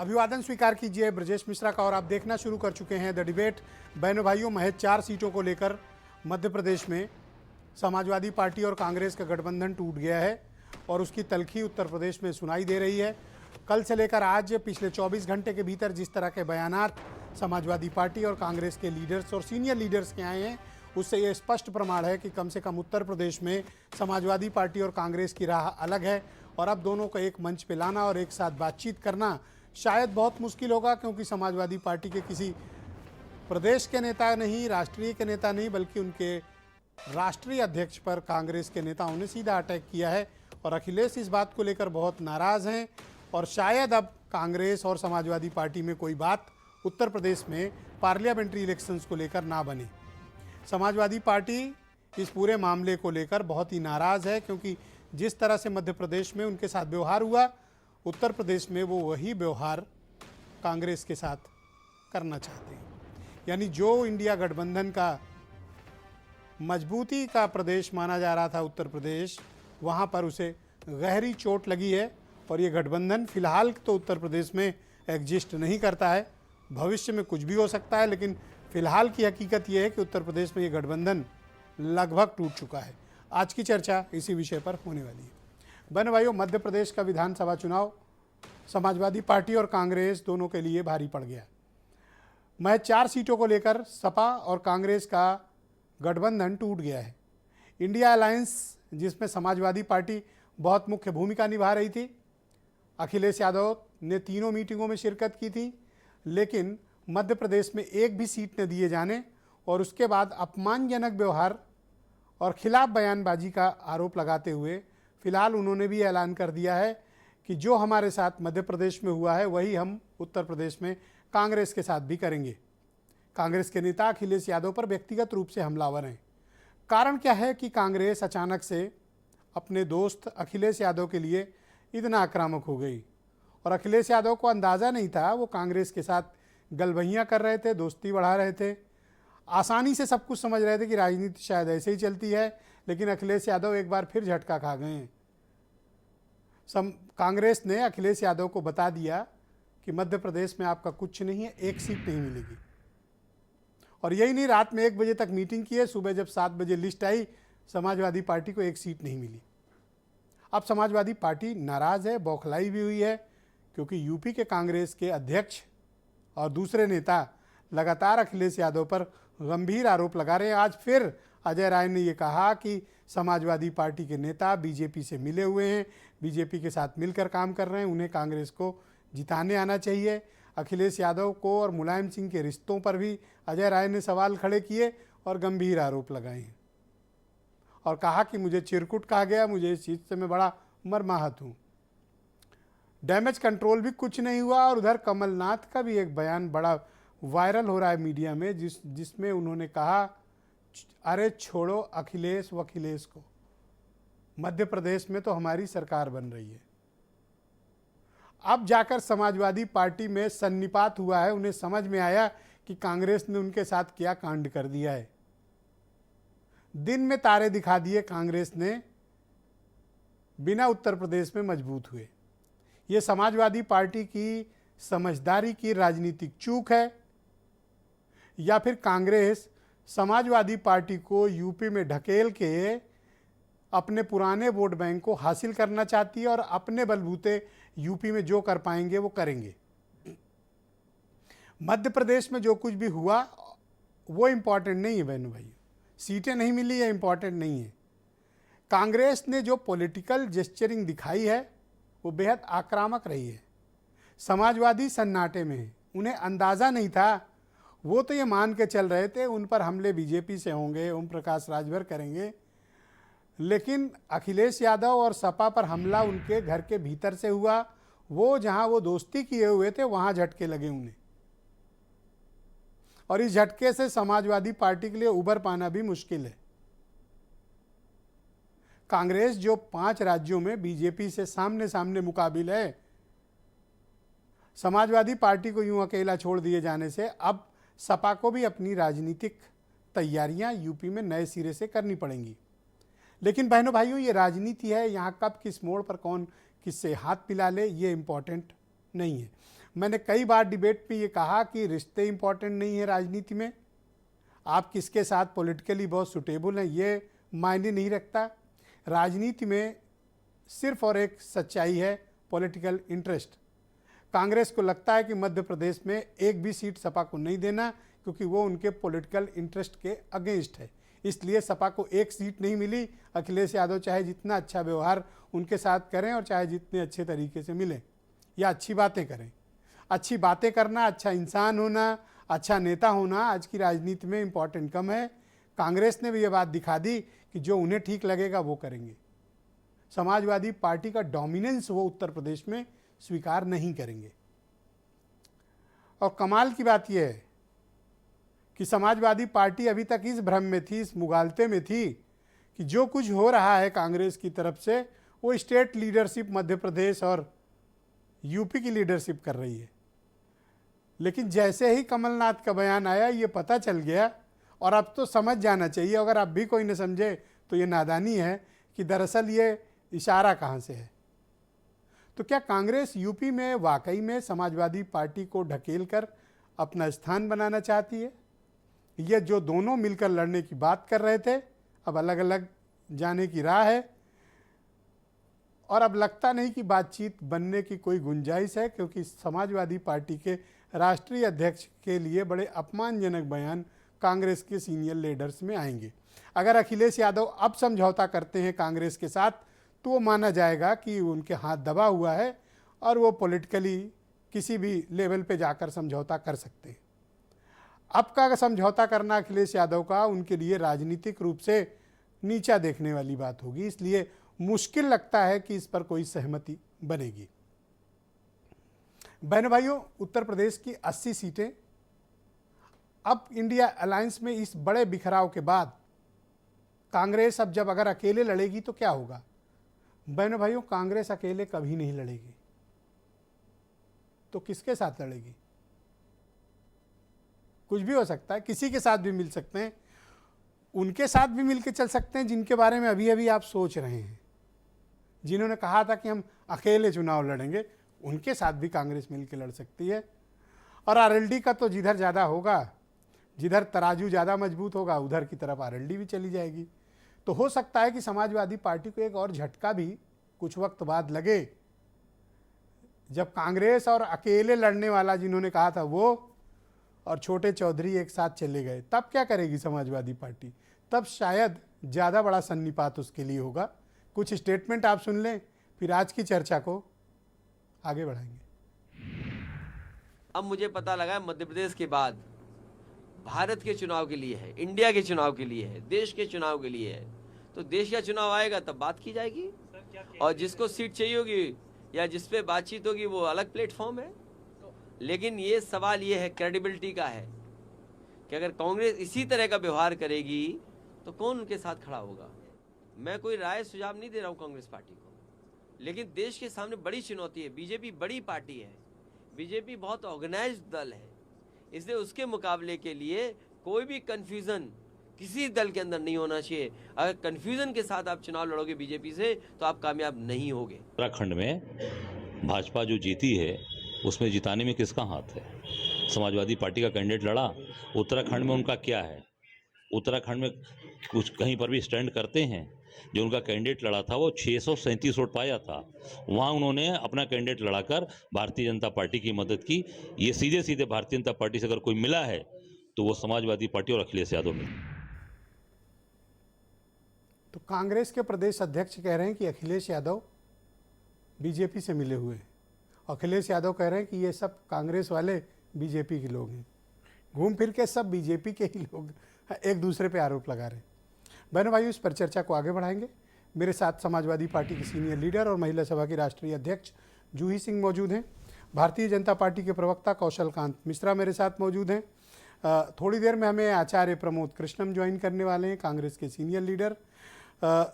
अभिवादन स्वीकार कीजिए ब्रजेश मिश्रा का और आप देखना शुरू कर चुके हैं द डिबेट। बहनों भाइयों, महज 4 सीटों को लेकर मध्य प्रदेश में समाजवादी पार्टी और कांग्रेस का गठबंधन टूट गया है और उसकी तलखी उत्तर प्रदेश में सुनाई दे रही है। कल से लेकर आज पिछले 24 घंटे के भीतर जिस तरह के बयानात समाजवादी पार्टी और कांग्रेस के लीडर्स और सीनियर लीडर्स के आए हैं, उससे ये स्पष्ट प्रमाण है कि कम से कम उत्तर प्रदेश में समाजवादी पार्टी और कांग्रेस की राह अलग है और अब दोनों को एक मंच पे लाना और एक साथ बातचीत करना शायद बहुत मुश्किल होगा, क्योंकि समाजवादी पार्टी के किसी प्रदेश के नेता नहीं, राष्ट्रीय के नेता नहीं, बल्कि उनके राष्ट्रीय अध्यक्ष पर कांग्रेस के नेताओं ने सीधा अटैक किया है और अखिलेश इस बात को लेकर बहुत नाराज़ हैं और शायद अब कांग्रेस और समाजवादी पार्टी में कोई बात उत्तर प्रदेश में पार्लियामेंट्री इलेक्शंस को लेकर ना बने। समाजवादी पार्टी इस पूरे मामले को लेकर बहुत ही नाराज़ है, क्योंकि जिस तरह से मध्य प्रदेश में उनके साथ व्यवहार हुआ, उत्तर प्रदेश में वो वही व्यवहार कांग्रेस के साथ करना चाहते हैं। यानी जो इंडिया गठबंधन का मजबूती का प्रदेश माना जा रहा था उत्तर प्रदेश, वहाँ पर उसे गहरी चोट लगी है और ये गठबंधन फिलहाल तो उत्तर प्रदेश में एग्जिस्ट नहीं करता है। भविष्य में कुछ भी हो सकता है, लेकिन फिलहाल की हकीकत ये है कि उत्तर प्रदेश में ये गठबंधन लगभग टूट चुका है। आज की चर्चा इसी विषय पर होने वाली है। बहनों भाइयों, मध्य प्रदेश का विधानसभा चुनाव समाजवादी पार्टी और कांग्रेस दोनों के लिए भारी पड़ गया। महज 4 सीटों को लेकर सपा और कांग्रेस का गठबंधन टूट गया है। इंडिया अलायंस, जिसमें समाजवादी पार्टी बहुत मुख्य भूमिका निभा रही थी, अखिलेश यादव ने तीनों मीटिंगों में शिरकत की थी, लेकिन मध्य प्रदेश में एक भी सीट न दिए जाने और उसके बाद अपमानजनक व्यवहार और खिलाफ बयानबाजी का आरोप लगाते हुए फिलहाल उन्होंने भी ऐलान कर दिया है कि जो हमारे साथ मध्य प्रदेश में हुआ है वही हम उत्तर प्रदेश में कांग्रेस के साथ भी करेंगे। कांग्रेस के नेता अखिलेश यादव पर व्यक्तिगत रूप से हमलावर हैं। कारण क्या है कि कांग्रेस अचानक से अपने दोस्त अखिलेश यादव के लिए इतना आक्रामक हो गई और अखिलेश यादव को अंदाज़ा नहीं था, वो कांग्रेस के साथ गलबहियाँ कर रहे थे, दोस्ती बढ़ा रहे थे, आसानी से सब कुछ समझ रहे थे कि राजनीति शायद ऐसे ही चलती है। लेकिन अखिलेश यादव एक बार फिर झटका खा गए हैं। कांग्रेस ने अखिलेश यादव को बता दिया कि मध्य प्रदेश में आपका कुछ नहीं है, एक सीट नहीं मिलेगी। और यही नहीं, रात में 1 बजे तक मीटिंग की है, सुबह जब 7 बजे लिस्ट आई, समाजवादी पार्टी को एक सीट नहीं मिली। अब समाजवादी पार्टी नाराज़ है, बौखलाई भी हुई है, क्योंकि यूपी के कांग्रेस के अध्यक्ष और दूसरे नेता लगातार अखिलेश यादव पर गंभीर आरोप लगा रहे हैं। आज फिर अजय राय ने ये कहा कि समाजवादी पार्टी के नेता बीजेपी से मिले हुए हैं, बीजेपी के साथ मिलकर काम कर रहे हैं, उन्हें कांग्रेस को जिताने आना चाहिए। अखिलेश यादव को और मुलायम सिंह के रिश्तों पर भी अजय राय ने सवाल खड़े किए और गंभीर आरोप लगाए हैं और कहा कि मुझे चिरकुट कहा गया, मुझे इस चीज़ से मैं बड़ा मर्माहत हूँ। डैमेज कंट्रोल भी कुछ नहीं हुआ। और उधर कमलनाथ का भी एक बयान बड़ा वायरल हो रहा है मीडिया में, जिसमें उन्होंने कहा, अरे छोड़ो अखिलेश वखिलेश को, मध्य प्रदेश में तो हमारी सरकार बन रही है। अब जाकर समाजवादी पार्टी में सन्निपात हुआ है, उन्हें समझ में आया कि कांग्रेस ने उनके साथ क्या कांड कर दिया है। दिन में तारे दिखा दिए कांग्रेस ने, बिना उत्तर प्रदेश में मजबूत हुए। ये समाजवादी पार्टी की समझदारी की राजनीतिक चूक है या फिर कांग्रेस समाजवादी पार्टी को यूपी में ढकेल के अपने पुराने वोट बैंक को हासिल करना चाहती है और अपने बलबूते यूपी में जो कर पाएंगे वो करेंगे। मध्य प्रदेश में जो कुछ भी हुआ वो इम्पॉर्टेंट नहीं है बहनों भाई, सीटें नहीं मिली है इम्पॉर्टेंट नहीं है। कांग्रेस ने जो पॉलिटिकल जेस्चरिंग दिखाई है वो बेहद आक्रामक रही है। समाजवादी सन्नाटे में है, उन्हें अंदाज़ा नहीं था। वो तो ये मान के चल रहे थे उन पर हमले बीजेपी से होंगे, ओम प्रकाश राजभर करेंगे, लेकिन अखिलेश यादव और सपा पर हमला उनके घर के भीतर से हुआ। वो जहां वो दोस्ती किए हुए थे वहां झटके लगे उन्हें, और इस झटके से समाजवादी पार्टी के लिए उबर पाना भी मुश्किल है। कांग्रेस जो 5 राज्यों में बीजेपी से सामने सामने मुकाबिल है, समाजवादी पार्टी को यूं अकेला छोड़ दिए जाने से अब सपा को भी अपनी राजनीतिक तैयारियां यूपी में नए सिरे से करनी पड़ेंगी। लेकिन बहनों भाइयों, ये राजनीति है, यहाँ कब किस मोड़ पर कौन किससे हाथ मिला ले ये इम्पोर्टेंट नहीं है। मैंने कई बार डिबेट में ये कहा कि रिश्ते इंपॉर्टेंट नहीं है राजनीति में, आप किसके साथ पॉलिटिकली बहुत सुटेबल हैं ये मायने नहीं रखता। राजनीति में सिर्फ और एक सच्चाई है, पॉलिटिकल इंटरेस्ट। कांग्रेस को लगता है कि मध्य प्रदेश में एक भी सीट सपा को नहीं देना, क्योंकि वो उनके पॉलिटिकल इंटरेस्ट के अगेंस्ट है। इसलिए सपा को एक सीट नहीं मिली। अखिलेश यादव चाहे जितना अच्छा व्यवहार उनके साथ करें और चाहे जितने अच्छे तरीके से मिलें या अच्छी बातें करें, अच्छी बातें करना, अच्छा इंसान होना, अच्छा नेता होना आज की राजनीति में इम्पॉर्टेंट कम है। कांग्रेस ने भी ये बात दिखा दी कि जो उन्हें ठीक लगेगा वो करेंगे। समाजवादी पार्टी का डोमिनेंस वो उत्तर प्रदेश में स्वीकार नहीं करेंगे। और कमाल की बात यह है कि समाजवादी पार्टी अभी तक इस भ्रम में थी, इस मुगालते में थी कि जो कुछ हो रहा है कांग्रेस की तरफ से वो स्टेट लीडरशिप मध्य प्रदेश और यूपी की लीडरशिप कर रही है। लेकिन जैसे ही कमलनाथ का बयान आया ये पता चल गया, और अब तो समझ जाना चाहिए, अगर अब भी कोई न समझे तो ये नादानी है कि दरअसल ये इशारा कहाँ से है। तो क्या कांग्रेस यूपी में वाकई में समाजवादी पार्टी को ढकेल कर अपना स्थान बनाना चाहती है? ये जो दोनों मिलकर लड़ने की बात कर रहे थे, अब अलग अलग जाने की राह है, और अब लगता नहीं कि बातचीत बनने की कोई गुंजाइश है, क्योंकि समाजवादी पार्टी के राष्ट्रीय अध्यक्ष के लिए बड़े अपमानजनक बयान कांग्रेस के सीनियर लीडर्स में आएंगे। अगर अखिलेश यादव अब समझौता करते हैं कांग्रेस के साथ तो वो माना जाएगा कि उनके हाथ दबा हुआ है और वो पॉलिटिकली किसी भी लेवल पे जाकर समझौता कर सकते हैं। अब का समझौता करना अखिलेश यादव का उनके लिए राजनीतिक रूप से नीचा देखने वाली बात होगी, इसलिए मुश्किल लगता है कि इस पर कोई सहमति बनेगी। बहन भाइयों, उत्तर प्रदेश की 80 सीटें अब इंडिया अलायंस में इस बड़े बिखराव के बाद कांग्रेस अब जब अगर अकेले लड़ेगी तो क्या होगा? बहन भाइयों, कांग्रेस अकेले कभी नहीं लड़ेगी, तो किसके साथ लड़ेगी? कुछ भी हो सकता है, किसी के साथ भी मिल सकते हैं, उनके साथ भी मिलके चल सकते हैं जिनके बारे में अभी अभी आप सोच रहे हैं, जिन्होंने कहा था कि हम अकेले चुनाव लड़ेंगे, उनके साथ भी कांग्रेस मिलकर लड़ सकती है। और आरएलडी का तो जिधर ज़्यादा होगा, जिधर तराजू ज़्यादा मजबूत होगा, उधर की तरफ आरएलडी भी चली जाएगी। तो हो सकता है कि समाजवादी पार्टी को एक और झटका भी कुछ वक्त बाद लगे, जब कांग्रेस और अकेले लड़ने वाला जिन्होंने कहा था वो और छोटे चौधरी एक साथ चले गए। तब क्या करेगी समाजवादी पार्टी? तब शायद ज़्यादा बड़ा सन्निपात उसके लिए होगा। कुछ स्टेटमेंट आप सुन लें, फिर आज की चर्चा को आगे बढ़ाएंगे। अब मुझे पता लगा मध्य प्रदेश के बाद भारत के चुनाव के लिए है, इंडिया के चुनाव के लिए है, देश के चुनाव के लिए है। तो देश का चुनाव आएगा तब बात की जाएगी, और जिसको सीट चाहिए होगी या जिस पे बातचीत होगी वो अलग प्लेटफॉर्म है। लेकिन ये सवाल ये है, क्रेडिबिलिटी का है, कि अगर कांग्रेस इसी तरह का व्यवहार करेगी तो कौन उनके साथ खड़ा होगा। मैं कोई राय सुझाव नहीं दे रहा हूँ कांग्रेस पार्टी को, लेकिन देश के सामने बड़ी चुनौती है। बीजेपी बड़ी पार्टी है, बीजेपी बहुत ऑर्गेनाइज्ड दल है, इसलिए उसके मुकाबले के लिए कोई भी कंफ्यूजन किसी दल के अंदर नहीं होना चाहिए। अगर कंफ्यूजन के साथ आप चुनाव लड़ोगे बीजेपी से तो आप कामयाब नहीं होगे। उत्तराखंड में भाजपा जो जीती है उसमें जिताने में किसका हाथ है? समाजवादी पार्टी का कैंडिडेट लड़ा, उत्तराखंड में उनका क्या है? उत्तराखंड में कुछ कहीं पर भी स्टैंड करते हैं? जो उनका कैंडिडेट लड़ा था वो 637 वोट पाया था, वहाँ उन्होंने अपना कैंडिडेट लड़ाकर भारतीय जनता पार्टी की मदद की। ये सीधे सीधे भारतीय जनता पार्टी से अगर कोई मिला है तो वो समाजवादी पार्टी और अखिलेश यादव में। तो कांग्रेस के प्रदेश अध्यक्ष कह रहे हैं कि अखिलेश यादव बीजेपी से मिले हुए हैं, अखिलेश यादव कह रहे हैं कि ये सब कांग्रेस वाले बीजेपी के लोग हैं। घूम फिर के सब बीजेपी के ही लोग एक दूसरे पे आरोप लगा रहे हैं। बहनों भाइयों, इस पर चर्चा को आगे बढ़ाएंगे। मेरे साथ समाजवादी पार्टी की सीनियर लीडर और महिला सभा की राष्ट्रीय अध्यक्ष जूही सिंह मौजूद हैं। भारतीय जनता पार्टी के प्रवक्ता कौशल कांत मिश्रा मेरे साथ मौजूद हैं। थोड़ी देर में हमें आचार्य प्रमोद कृष्णम ज्वाइन करने वाले हैं, कांग्रेस के सीनियर लीडर।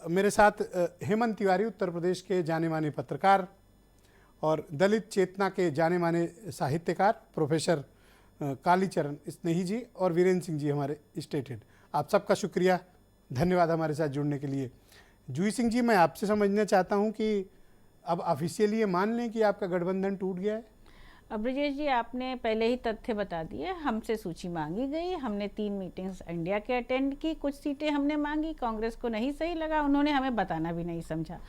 मेरे साथ हेमंत तिवारी, उत्तर प्रदेश के जाने माने पत्रकार और दलित चेतना के जाने माने साहित्यकार प्रोफेसर कालीचरण स्नेही जी, और वीरेंद्र सिंह जी हमारे स्टेट हेड। आप सबका शुक्रिया, धन्यवाद हमारे साथ जुड़ने के लिए। जूही सिंह जी, मैं आपसे समझना चाहता हूं कि अब ऑफिशियली ये मान लें कि आपका गठबंधन टूट गया है? अब ब्रजेश जी, आपने पहले ही तथ्य बता दिए। हमसे सूची मांगी गई, हमने 3 मीटिंग्स इंडिया के अटेंड की, कुछ सीटें हमने मांगी, कांग्रेस को नहीं सही लगा, उन्होंने हमें बताना भी नहीं समझा।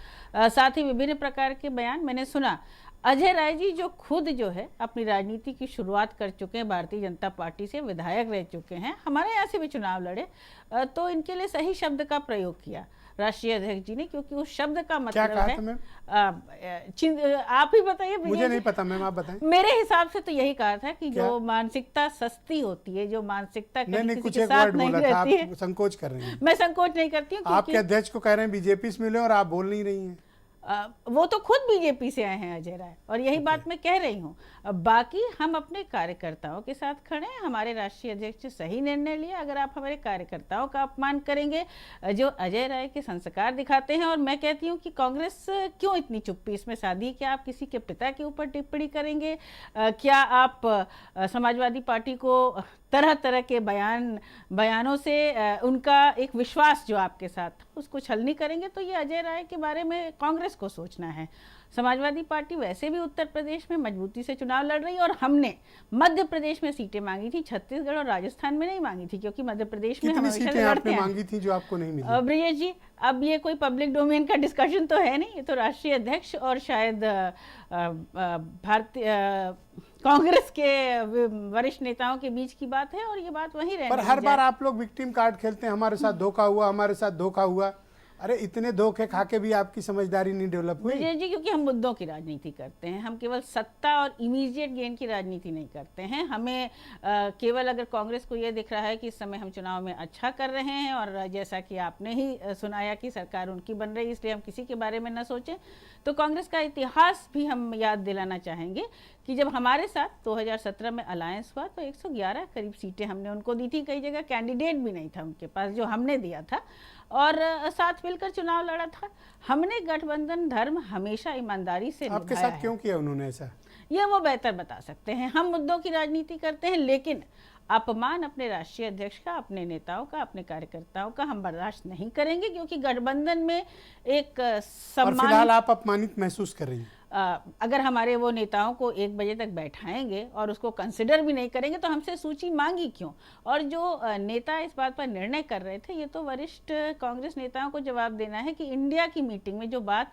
साथ ही विभिन्न प्रकार के बयान मैंने सुना। अजय राय जी जो खुद जो है अपनी राजनीति की शुरुआत कर चुके हैं, भारतीय जनता पार्टी से विधायक रह चुके हैं, हमारे यहाँ से भी चुनाव लड़े, तो इनके लिए सही शब्द का प्रयोग किया राष्ट्रीय अध्यक्ष जी ने, क्योंकि उस शब्द का मतलब कहा है था मैम? आप ही बताइए। मुझे नहीं पता मैम, आप बताएं। मेरे हिसाब से तो यही कहा था कि क्या? जो मानसिकता सस्ती होती है, जो मानसिकता नहीं कभी नहीं, किसी कुछ के एक साथ वर्ड नहीं बोला था, रहती है। आप संकोच कर रही हैं। मैं संकोच नहीं करती हूँ आपके क्योंकि अध्यक्ष को कह रहे हैं बीजेपी से मिले और आप बोल नहीं रही हैं। वो तो खुद बीजेपी से आए हैं अजय राय, और यही बात मैं कह रही हूँ। बाकी हम अपने कार्यकर्ताओं के साथ खड़े हैं। हमारे राष्ट्रीय अध्यक्ष ने सही निर्णय लिया। अगर आप हमारे कार्यकर्ताओं का अपमान करेंगे, जो अजय राय के संस्कार दिखाते हैं, और मैं कहती हूँ कि कांग्रेस क्यों इतनी चुप्पी इसमें साधी? क्या आप किसी के पिता के ऊपर टिप्पणी करेंगे? क्या आप समाजवादी पार्टी को तरह तरह के बयानों से उनका एक विश्वास जो आपके साथ उसको छलनी करेंगे? तो ये अजय राय के बारे में कांग्रेस को सोचना है। समाजवादी पार्टी वैसे भी उत्तर प्रदेश में मजबूती से चुनाव लड़ रही है, और हमने मध्य प्रदेश में सीटें मांगी थी, छत्तीसगढ़ और राजस्थान में नहीं मांगी थी, क्योंकि मध्य प्रदेश में हम कितनी हमेशा सीटें लड़ते आपने हैं। मांगी थी जो आपको नहीं मिली? ब्रिजेश जी, अब ये कोई पब्लिक डोमेन का डिस्कशन तो है नहीं, ये तो राष्ट्रीय अध्यक्ष और शायद भारतीय कांग्रेस के वरिष्ठ नेताओं के बीच की बात है, और ये बात वहीं रहने पर हर बार आप लोग विक्टिम कार्ड खेलते हैं, हमारे साथ धोखा हुआ, हमारे साथ धोखा हुआ। अरे इतने धोखे खा के भी आपकी समझदारी नहीं डेवलप हुई? विजय जी, क्योंकि हम मुद्दों की राजनीति करते हैं, हम केवल सत्ता और इमीडिएट गेन की राजनीति नहीं करते हैं। हमें केवल अगर कांग्रेस को ये दिख रहा है कि इस समय हम चुनाव में अच्छा कर रहे हैं, और जैसा कि आपने ही सुनाया कि सरकार उनकी बन रही है, इसलिए हम किसी के बारे में न सोचें, तो कांग्रेस का इतिहास भी हम याद दिलाना चाहेंगे कि जब हमारे साथ 2017 में अलायंस हुआ तो 111 करीब सीटें हमने उनको दी थी। कई जगह कैंडिडेट भी नहीं था उनके पास जो हमने दिया था, और साथ मिलकर चुनाव लड़ा था। हमने गठबंधन धर्म हमेशा ईमानदारी से आपके निभाया साथ है। क्यों किया उन्होंने ऐसा? ये वो बेहतर बता सकते हैं। हम मुद्दों की राजनीति करते हैं, लेकिन अपमान अपने राष्ट्रीय अध्यक्ष का, अपने नेताओं का, अपने कार्यकर्ताओं का हम बर्दाश्त नहीं करेंगे, क्योंकि गठबंधन में एक और सम्मान, फिलहाल आप अपमानित महसूस कर रही हैं? अगर हमारे वो नेताओं को 1 बजे तक बैठाएंगे और उसको कंसिडर भी नहीं करेंगे तो हमसे सूची मांगी क्यों? और जो नेता इस बात पर निर्णय कर रहे थे, ये तो वरिष्ठ कांग्रेस नेताओं को जवाब देना है कि इंडिया की मीटिंग में जो बात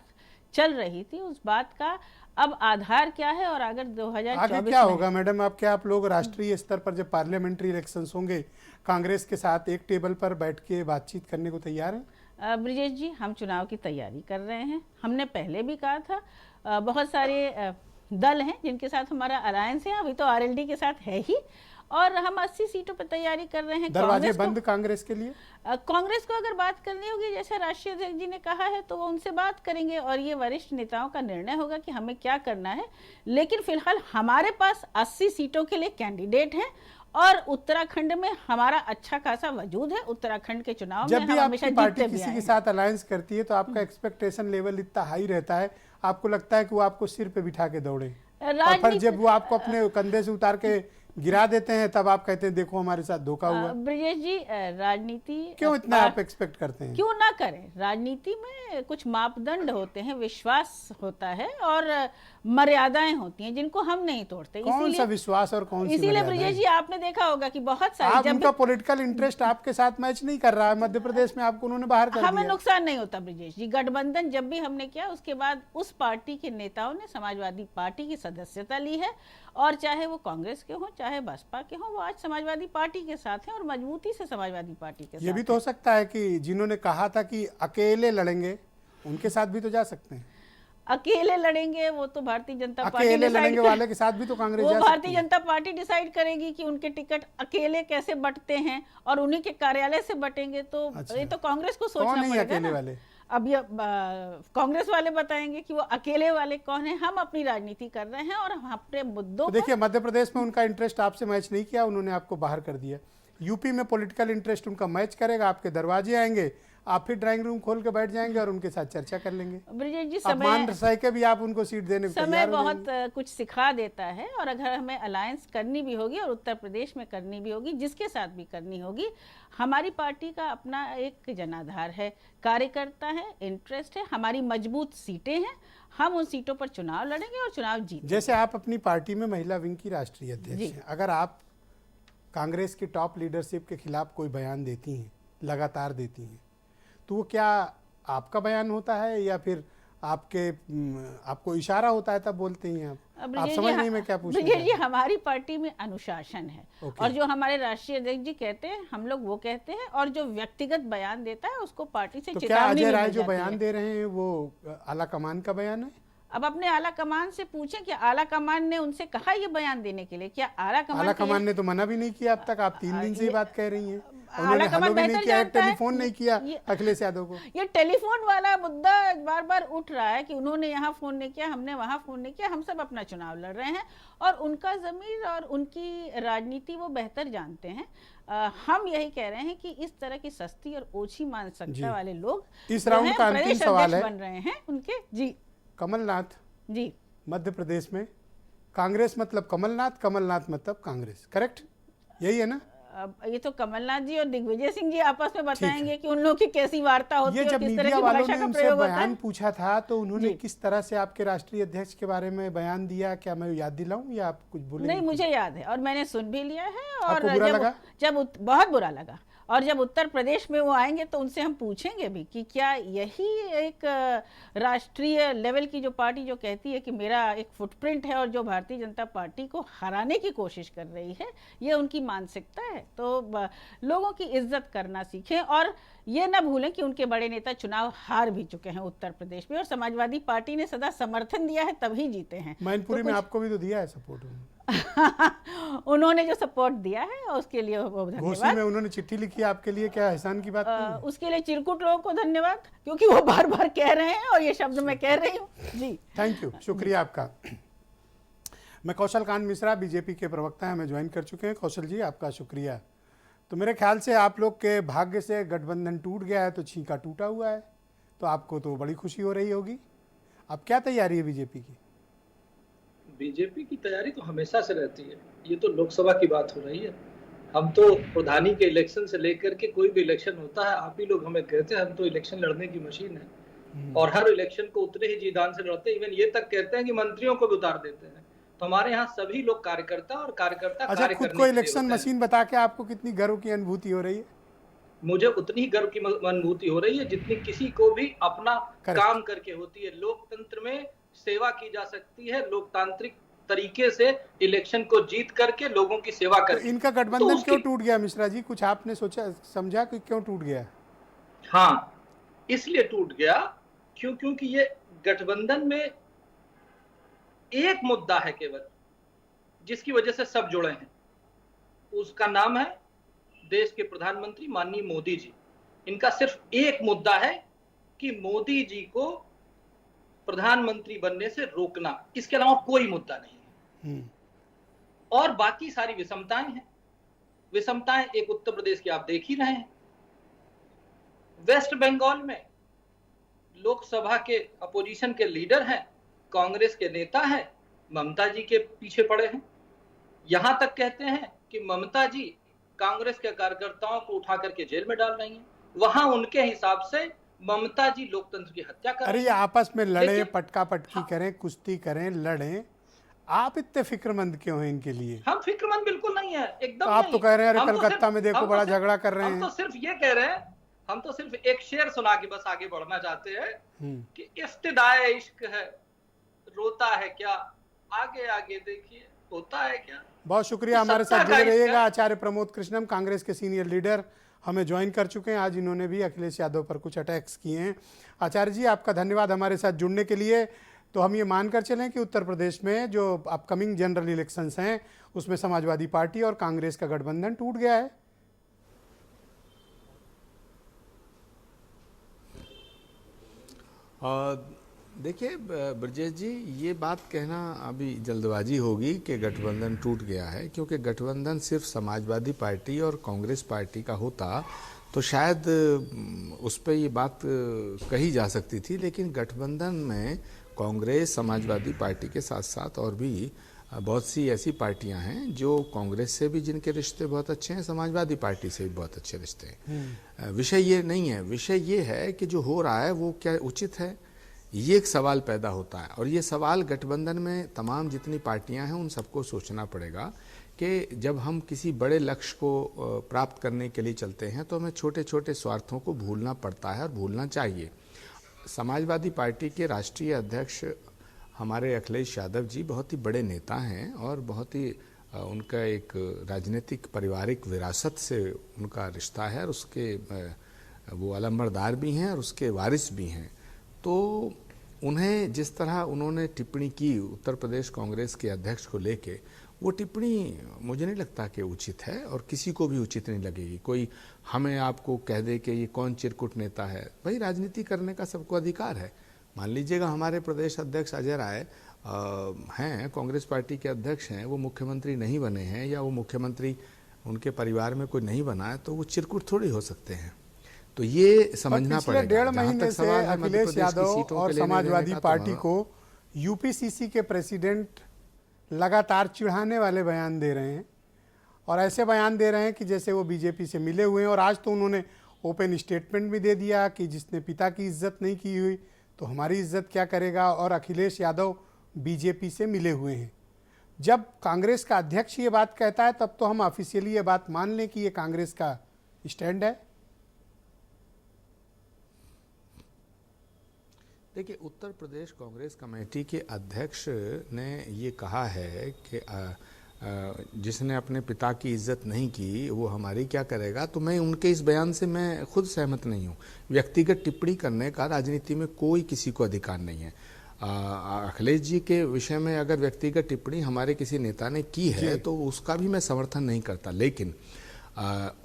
चल रही थी उस बात का अब आधार क्या है, और अगर 2024 आगे क्या होगा मैडम? आप लोग राष्ट्रीय स्तर पर जब पार्लियामेंट्री इलेक्शंस होंगे, कांग्रेस के साथ एक टेबल पर बैठ के बातचीत करने को तैयार हैं? ब्रिजेश जी, हम चुनाव की तैयारी कर रहे हैं। हमने पहले भी कहा था, बहुत सारे दल हैं जिनके साथ हमारा अलायंस है, अभी तो आरएलडी के साथ है ही, और हम 80 सीटों पर तैयारी कर रहे हैं। दरवाजे बंद कांग्रेस के लिए? कांग्रेस को अगर बात करनी होगी, जैसे राष्ट्रीय अध्यक्ष जी ने कहा है, तो वो उनसे बात करेंगे, और ये वरिष्ठ नेताओं का निर्णय होगा कि हमें क्या करना है। लेकिन फिलहाल हमारे पास 80 सीटों के लिए कैंडिडेट हैं, और उत्तराखंड में हमारा अच्छा खासा वजूद है। उत्तराखंड के चुनाव जब में भी हम हमेशा आपकी पार्टी जीतते भी किसी आए के हैं। साथ अलायंस करती है तो आपका एक्सपेक्टेशन लेवल इतना हाई रहता है, आपको लगता है कि वो आपको सिर पे बिठा के दौड़े, और फिर राजनीति जब वो आपको अपने कंधे से उतार के गिरा देते हैं तब आप कहते हैं देखो हमारे साथ धोखा हुआ। ब्रजेश जी, राजनीति क्यों इतना आप एक्सपेक्ट करते हैं? क्यों ना करें? राजनीति में कुछ मापदंड होते हैं, विश्वास होता है और मर्यादाएं होती हैं जिनको हम नहीं तोड़ते। कौन सा विश्वास और कौन सी इसीलिए मर्यादाएं? ब्रजेश जी, आपने देखा होगा कि बहुत सारे आप उनका पॉलिटिकल इंटरेस्ट आपके साथ मैच नहीं कर रहा है। मध्य प्रदेश में आपको उन्होंने बाहर कर हमें दिया। नुकसान नहीं होता ब्रजेश जी। गठबंधन जब भी हमने किया, उसके बाद उस पार्टी के नेताओं ने समाजवादी पार्टी की सदस्यता ली है, और चाहे वो कांग्रेस के हों चाहे बसपा के हों, वो आज समाजवादी पार्टी के साथ हैं, और मजबूती से समाजवादी पार्टी के ये साथ भी तो हो सकता है कि जिन्होंने कहा था कि अकेले लड़ेंगे, उनके साथ भी तो जा सकते हैं। अकेले लड़ेंगे, वो तो भारतीय जनता पार्टी अकेले decide लड़ेंगे वाले के साथ भी तो कांग्रेस वो जा सकती भारतीय है। जनता पार्टी डिसाइड करेगी कि उनके टिकट अकेले कैसे बंटते हैं, और उन्हीं के कार्यालय से बंटेंगे। तो अच्छा। ये तो कांग्रेस को कौन सोचना नहीं पड़ेगा अकेले ना। वाले? अब ये कांग्रेस वाले बताएंगे कि वो अकेले वाले कौन है। हम अपनी राजनीति कर रहे हैं, और हम अपने मुद्दों तो देखिए, मध्य प्रदेश में उनका इंटरेस्ट आपसे मैच नहीं किया, उन्होंने आपको बाहर कर दिया। यूपी में पॉलिटिकल इंटरेस्ट उनका मैच करेगा, आपके दरवाजे आएंगे, आप फिर ड्राइंग रूम खोल के बैठ जाएंगे और उनके साथ चर्चा कर लेंगे। ब्रिजेश जी, अपमान समय सह के भी आप उनको सीट देने को समय तैयार हो बहुत जाएंगे। कुछ सिखा देता है, और अगर हमें अलायंस करनी भी होगी और उत्तर प्रदेश में करनी भी होगी, जिसके साथ भी करनी होगी, हमारी पार्टी का अपना एक जनाधार है, कार्यकर्ता है, इंटरेस्ट है, हमारी मजबूत सीटें हैं, हम उन सीटों पर चुनाव लड़ेंगे और चुनाव जीतेंगे। जैसे आप अपनी पार्टी में महिला विंग की राष्ट्रीय अध्यक्ष जी। हैं, अगर आप कांग्रेस की टॉप लीडरशिप के खिलाफ कोई बयान देती हैं, लगातार देती हैं, तो वो क्या आपका बयान होता है या फिर आपको इशारा होता है तब बोलते हैं आप समझ नहीं, मैं क्या पूछना ब्रिजेश जी, हमारी पार्टी में अनुशासन है, ओके। और जो हमारे राष्ट्रीय अध्यक्ष जी कहते हैं हम लोग वो कहते हैं, और जो व्यक्तिगत बयान देता है उसको पार्टी से तो क्या चेतावनी अजय भी राय मिल जो जाती बयान है। दे रहे हैं वो आला कमान का बयान है? अब अपने आला कमान से पूछें कि आला कमान ने उनसे कहा ये बयान देने के लिए, क्या आला कमान आला के ये- कमान ने तो मना भी नहीं किया अब तक, आप 3 दिन से ये बात कह रही हैं। आला उन्होंने कमान हेलो भी नहीं बेहतर किया, जानता है। टेलीफोन नहीं किया ये- अखिलेश यादव को। ये टेलीफोन वाला मुद्दा बार बार उठ रहा है कि उन्होंने यहाँ फोन नहीं किया, हमने वहाँ फोन नहीं किया। हम सब अपना चुनाव लड़ रहे हैं और उनका जमीर और उनकी राजनीति वो बेहतर जानते हैं। हम यही कह रहे हैं कि इस तरह की सस्ती और ओछी जी। मानसिकता वाले लोग इस जो राउंड हैं, का अंतिम प्रदेश सवाल अध्यक्ष है। बन रहे हैं उनके। जी कमलनाथ जी मध्य प्रदेश में, कांग्रेस मतलब कमलनाथ, कमलनाथ मतलब कांग्रेस, करेक्ट? यही है ना? अब ये तो कमलनाथ जी और दिग्विजय सिंह जी आपस में बताएंगे कि उन लोगों की कैसी वार्ता होती ये है और जब किस तरह मीडिया की वालों भाषा ने का उनसे प्रयोग होता बयान है। पूछा था तो उन्होंने जी। किस तरह से आपके राष्ट्रीय अध्यक्ष के बारे में बयान दिया, क्या मैं याद दिलाऊं या आप कुछ बोलेंगे? नहीं, मुझे याद है और मैंने सुन भी लिया है। और आपको बुरा लगा? बहुत बुरा लगा। और जब उत्तर प्रदेश में वो आएंगे तो उनसे हम पूछेंगे भी कि क्या यही एक राष्ट्रीय लेवल की जो पार्टी जो कहती है कि मेरा एक फुटप्रिंट है और जो भारतीय जनता पार्टी को हराने की कोशिश कर रही है, ये उनकी मानसिकता है। तो लोगों की इज्जत करना सीखें और ये ना भूलें कि उनके बड़े नेता चुनाव हार भी चुके हैं उत्तर प्रदेश में, और समाजवादी पार्टी ने सदा समर्थन दिया है तभी जीते हैं। मैनपुरी तो में कुछ- आपको भी तो दिया है सपोर्ट, उन्होंने जो सपोर्ट दिया है और उसके लिए वो घोसी धन्यवाद। में उन्होंने चिट्ठी लिखी है आपके लिए, क्या एहसान की बात नहीं है? उसके लिए चिरकुट लोगों को धन्यवाद, क्योंकि वो बार बार कह रहे हैं और ये शब्द मैं कह रही हूँ। जी थैंक यू, शुक्रिया आपका। मैं कौशल कांत मिश्रा, बीजेपी के प्रवक्ता हैं, हमें ज्वाइन कर चुके हैं। कौशल जी, आपका शुक्रिया। तो मेरे ख्याल से आप लोग के भाग्य से गठबंधन टूट गया है, तो छींका टूटा हुआ है, तो आपको तो बड़ी खुशी हो रही होगी। अब क्या तैयारी है बीजेपी की? बीजेपी की तैयारी तो हमेशा से रहती है। ये तो लोकसभा की बात हो रही है। हम तो प्रधानी के इलेक्शन से लेकर के कोई भी इलेक्शन होता है, आप ही लोग हमें कहते हैं हम तो इलेक्शन लड़ने की मशीन है, और हर इलेक्शन को उतने ही जीदान से लड़ते हैं। इवन ये तक कहते हैं कि मंत्रियों को भी उतार देते हैं। तो हमारे यहाँ सभी लोग कार्यकर्ता और कार्यकर्ता अच्छा, कार्य खुद करने को के लिए इलेक्शन होते हैं। मशीन बता के आपको कितनी गर्व की अनुभूति हो रही है? मुझे उतनी ही गर्व की अनुभूति हो रही है जितनी किसी को भी अपना Correct. काम करके होती है। लोकतंत्र में सेवा की जा सकती है लोकतांत्रिक तरीके से, इलेक्शन को जीत करके लोगों की सेवा तो करके। इनका गठबंधन उसकी- क्यों टूट गया मिश्रा जी? कुछ आपने सोचा समझा कि क्यों टूट गया? हाँ, इसलिए टूट गया क्योंकि ये गठबंधन में एक मुद्दा है केवल, जिसकी वजह से सब जुड़े हैं। उसका नाम है देश के प्रधानमंत्री माननीय मोदी जी। इनका सिर्फ एक मुद्दा है कि मोदी जी को प्रधानमंत्री बनने से रोकना, इसके अलावा कोई मुद्दा नहीं है। और बाकी सारी विषमताएं हैं। विषमताएं एक उत्तर प्रदेश की आप देख ही रहे हैं। वेस्ट बंगाल में लोकसभा के अपोजिशन के लीडर हैं, कांग्रेस के नेता हैं, ममता जी के पीछे पड़े हैं। यहां तक कहते हैं कि ममता जी कांग्रेस के कार्यकर्ताओं को उठा करके जेल में डाल रही हैं। वहां उनके हिसाब से ममता जी लोकतंत्र की हत्या कर अरे रही ये हैं। आपस में लड़े, लेकिन- पटका पटकी हाँ। करें, कुश्ती करें, लड़ें, आप इतने फिक्रमंद क्यों हैं इनके लिए? हम फिक्रमंद बिल्कुल नहीं है, एकदम तो आप नहीं। तो कह रहे हैं अरे हम तो कलकत्ता सिर्फ- में देखो हम तो बड़ा सिर्फ- झगड़ा कर रहे हम तो हैं। सिर्फ ये कह रहे हैं, हम तो सिर्फ एक शेर सुना के बस आगे बढ़ना चाहते हैं कि इफ्तिदाए इश्क है, रोता है क्या, आगे आगे देखिए होता है क्या। बहुत शुक्रिया, ये हमारे सत्ता साथ का जुड़े इश्क रहिएगा। है। आचार्य प्रमोद कृष्णम, कांग्रेस के सीनियर लीडर, हमें ज्वाइन कर चुके हैं। आज इन्होंने भी अखिलेश यादव पर कुछ अटैक्स किए हैं। आचार्य जी, आपका धन्यवाद हमारे साथ जुड़ने के लिए। तो हम ये मानकर चलें कि उत्तर प्रदेश में जो अपकमिंग जनरल इलेक्शंस हैं उसमें समाजवादी पार्टी और कांग्रेस का गठबंधन टूट गया है। देखिए ब्रजेश जी, ये बात कहना अभी जल्दबाजी होगी कि गठबंधन टूट गया है, क्योंकि गठबंधन सिर्फ समाजवादी पार्टी और कांग्रेस पार्टी का होता तो शायद उस पर ये बात कही जा सकती थी, लेकिन गठबंधन में कांग्रेस, समाजवादी पार्टी के साथ साथ और भी बहुत सी ऐसी पार्टियां हैं जो कांग्रेस से भी जिनके रिश्ते बहुत अच्छे हैं, समाजवादी पार्टी से भी बहुत अच्छे रिश्ते हैं। विषय ये नहीं है, विषय ये है कि जो हो रहा है वो क्या उचित है, ये एक सवाल पैदा होता है। और ये सवाल गठबंधन में तमाम जितनी पार्टियां हैं उन सबको सोचना पड़ेगा कि जब हम किसी बड़े लक्ष्य को प्राप्त करने के लिए चलते हैं तो हमें छोटे छोटे स्वार्थों को भूलना पड़ता है और भूलना चाहिए। समाजवादी पार्टी के राष्ट्रीय अध्यक्ष हमारे अखिलेश यादव जी बहुत ही बड़े नेता हैं और बहुत ही उनका एक राजनीतिक पारिवारिक विरासत से उनका रिश्ता है और उसके वो अलंबरदार भी हैं और उसके वारिस भी हैं। तो उन्हें जिस तरह उन्होंने टिप्पणी की उत्तर प्रदेश कांग्रेस के अध्यक्ष को लेके, वो टिप्पणी मुझे नहीं लगता कि उचित है और किसी को भी उचित नहीं लगेगी। कोई हमें आपको कह दे कि ये कौन चिरकुट नेता है, भाई राजनीति करने का सबको अधिकार है। मान लीजिएगा हमारे प्रदेश अध्यक्ष अजय राय हैं, कांग्रेस पार्टी के अध्यक्ष हैं, वो मुख्यमंत्री नहीं बने हैं या वो मुख्यमंत्री उनके परिवार में कोई नहीं बना है तो वो चिरकुट थोड़ी हो सकते हैं। तो ये समझना पड़ेगा। 1.5 महीने से अखिलेश यादव और समाजवादी पार्टी को यूपीसीसी के प्रेसिडेंट लगातार चिढ़ाने वाले बयान दे रहे हैं और ऐसे बयान दे रहे हैं कि जैसे वो बीजेपी से मिले हुए हैं। और आज तो उन्होंने ओपन स्टेटमेंट भी दे दिया कि जिसने पिता की इज्जत नहीं की हुई तो हमारी इज्जत क्या करेगा, और अखिलेश यादव बीजेपी से मिले हुए हैं। जब कांग्रेस का अध्यक्ष ये बात कहता है तब तो हम ऑफिशियली ये बात मान लें कि ये कांग्रेस का स्टैंड है। देखिए, उत्तर प्रदेश कांग्रेस कमेटी के अध्यक्ष ने ये कहा है कि जिसने अपने पिता की इज्जत नहीं की वो हमारी क्या करेगा। तो मैं उनके इस बयान से मैं खुद सहमत नहीं हूँ। व्यक्तिगत टिप्पणी करने का राजनीति में कोई किसी को अधिकार नहीं है। अखिलेश जी के विषय में अगर व्यक्तिगत टिप्पणी हमारे किसी नेता ने की है तो उसका भी मैं समर्थन नहीं करता। लेकिन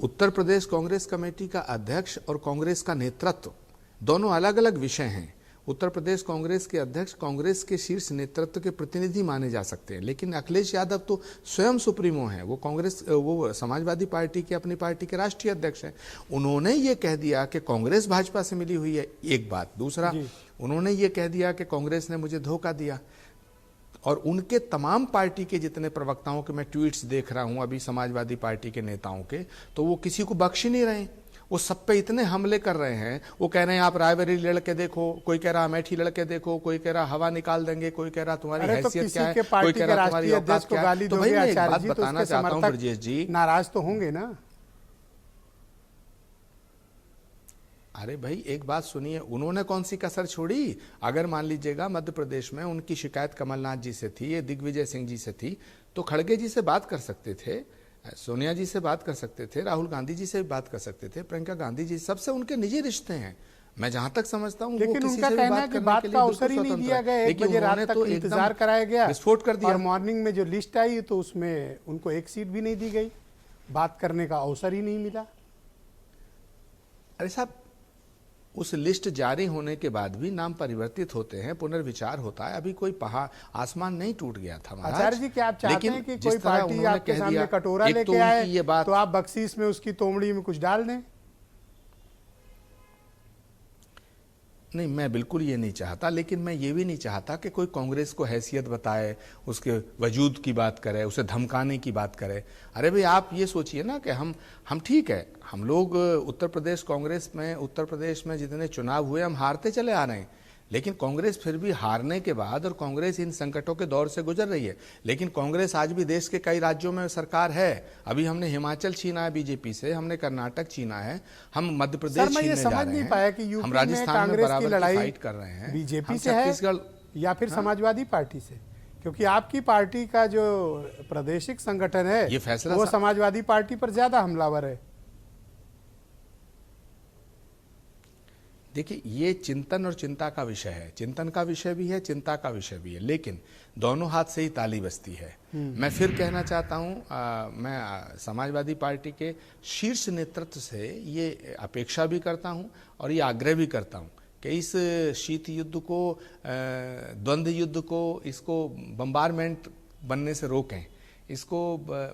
उत्तर प्रदेश कांग्रेस कमेटी का अध्यक्ष और कांग्रेस का नेतृत्व दोनों अलग अलग विषय हैं। उत्तर प्रदेश कांग्रेस के अध्यक्ष कांग्रेस के शीर्ष नेतृत्व के प्रतिनिधि माने जा सकते हैं, लेकिन अखिलेश यादव तो स्वयं सुप्रीमो हैं। वो समाजवादी पार्टी के, अपनी पार्टी के राष्ट्रीय अध्यक्ष हैं। उन्होंने ये कह दिया कि कांग्रेस भाजपा से मिली हुई है, एक बात। दूसरा, उन्होंने ये कह दिया कि कांग्रेस ने मुझे धोखा दिया। और उनके तमाम पार्टी के जितने प्रवक्ताओं के मैं ट्वीट्स देख रहा हूं अभी समाजवादी पार्टी के नेताओं के, तो वो किसी को बख्श ही नहीं रहे। वो सब पे इतने हमले कर रहे हैं। वो कह रहे हैं आप रायबरेली लड़के देखो, कोई कह रहा अमेठी लड़के देखो, कोई कह रहा हवा निकाल देंगे, कोई कह रहा तुम्हारी हैसियत क्या है, कोई कह रहा तुम्हारी औकात क्या है। तो भाई मैं एक बात बताना चाहता हूं ब्रजेश जी, नाराज तो होंगे ना। अरे भाई एक बात सुनिए, उन्होंने कौन सी कसर छोड़ी। अगर मान लीजिएगा मध्य प्रदेश में उनकी शिकायत कमलनाथ जी से थी, ये दिग्विजय सिंह जी से थी, तो खड़गे जी से बात कर सकते थे, सोनिया जी से बात कर सकते थे, राहुल गांधी जी से भी बात कर सकते थे, प्रियंका गांधी जी, सबसे उनके निजी रिश्ते हैं। मैं जहां तक समझता हूं, लेकिन उनका कहना है कि बात का अवसर ही नहीं दिया गया। 1 बजे रात तक इंतजार कराया गया, विस्फोट कर दिया। और मॉर्निंग में जो लिस्ट आई तो उसमें उनको एक सीट भी नहीं दी गई, बात करने का अवसर ही नहीं मिला। अरे साहब, उस लिस्ट जारी होने के बाद भी नाम परिवर्तित होते हैं, पुनर्विचार होता है। अभी कोई पहाड़ आसमान नहीं टूट गया था महाराज। आचार्य जी, क्या आप चाहते हैं कि कोई पार्टी आपके सामने कटोरा लेके आए तो आप बख्शीश में उसकी तोमड़ी में कुछ डाल दें? नहीं, मैं बिल्कुल ये नहीं चाहता। लेकिन मैं ये भी नहीं चाहता कि कोई कांग्रेस को हैसियत बताए, उसके वजूद की बात करे, उसे धमकाने की बात करे। अरे भाई आप ये सोचिए ना कि हम ठीक है, हम लोग उत्तर प्रदेश कांग्रेस में, उत्तर प्रदेश में जितने चुनाव हुए हम हारते चले आ रहे हैं, लेकिन कांग्रेस फिर भी हारने के बाद, और कांग्रेस इन संकटों के दौर से गुजर रही है, लेकिन कांग्रेस आज भी देश के कई राज्यों में सरकार है। अभी हमने हिमाचल छीना है बीजेपी से, हमने कर्नाटक छीना है, हम मध्य प्रदेश छीनने जा रहे हैं, पाया कि यूपी हम राजस्थान में बराबर की लड़ाई फाइट कर रहे हैं। बीजेपी से है या फिर समाजवादी पार्टी से? क्योंकि आपकी पार्टी का जो प्रादेशिक संगठन है ये फैसला वो समाजवादी पार्टी पर ज्यादा हमलावर है। देखिए, ये चिंतन और चिंता का विषय है। चिंतन का विषय भी है, चिंता का विषय भी है, लेकिन दोनों हाथ से ही ताली बजती है। मैं फिर कहना चाहता हूँ, मैं समाजवादी पार्टी के शीर्ष नेतृत्व से ये अपेक्षा भी करता हूँ और ये आग्रह भी करता हूँ कि इस शीत युद्ध को, द्वंद्व युद्ध को, इसको बम्बारमेंट बनने से रोकें, इसको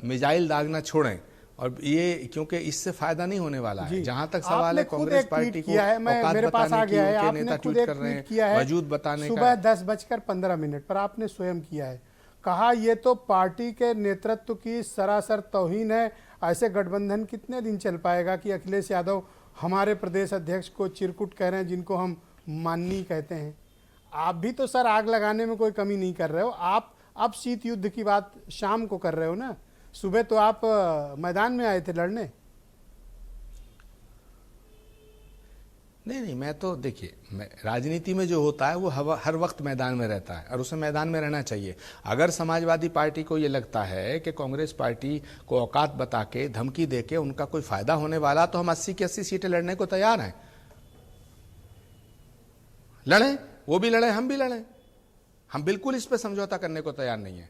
मिसाइल दागना छोड़ें और ये क्योंकि इससे फायदा नहीं होने वाला है। जी। जहां तक सवाल आपने है खुद कांग्रेस एक ट्वीट पार्टी को किया है, मैं औकात मेरे पास आ बताने की, गया है, उनके आपने नेता खुद ट्वीट एक कर रहे ट्वीट किया हैं है वजूद बताने सुबह का। 10:15 पर आपने स्वयं किया है, कहा ये तो पार्टी के नेतृत्व की सरासर तौहीन है। ऐसे गठबंधन कितने दिन चल पाएगा कि अखिलेश यादव हमारे प्रदेश अध्यक्ष को चिरकुट कह रहे हैं, जिनको हम माननीय कहते हैं। आप भी तो सर आग लगाने में कोई कमी नहीं कर रहे हो। आप अब शीत युद्ध की बात शाम को कर रहे हो ना, सुबह तो आप मैदान में आए थे लड़ने। नहीं, मैं तो देखिए, राजनीति में जो होता है वो हर वक्त मैदान में रहता है और उसे मैदान में रहना चाहिए। अगर समाजवादी पार्टी को ये लगता है कि कांग्रेस पार्टी को औकात बता के, धमकी दे के उनका कोई फायदा होने वाला, तो हम 80 की 80 सीटें लड़ने को तैयार हैं। लड़ें, वो भी लड़ें, हम भी लड़ें। हम बिल्कुल इस पर समझौता करने को तैयार नहीं है।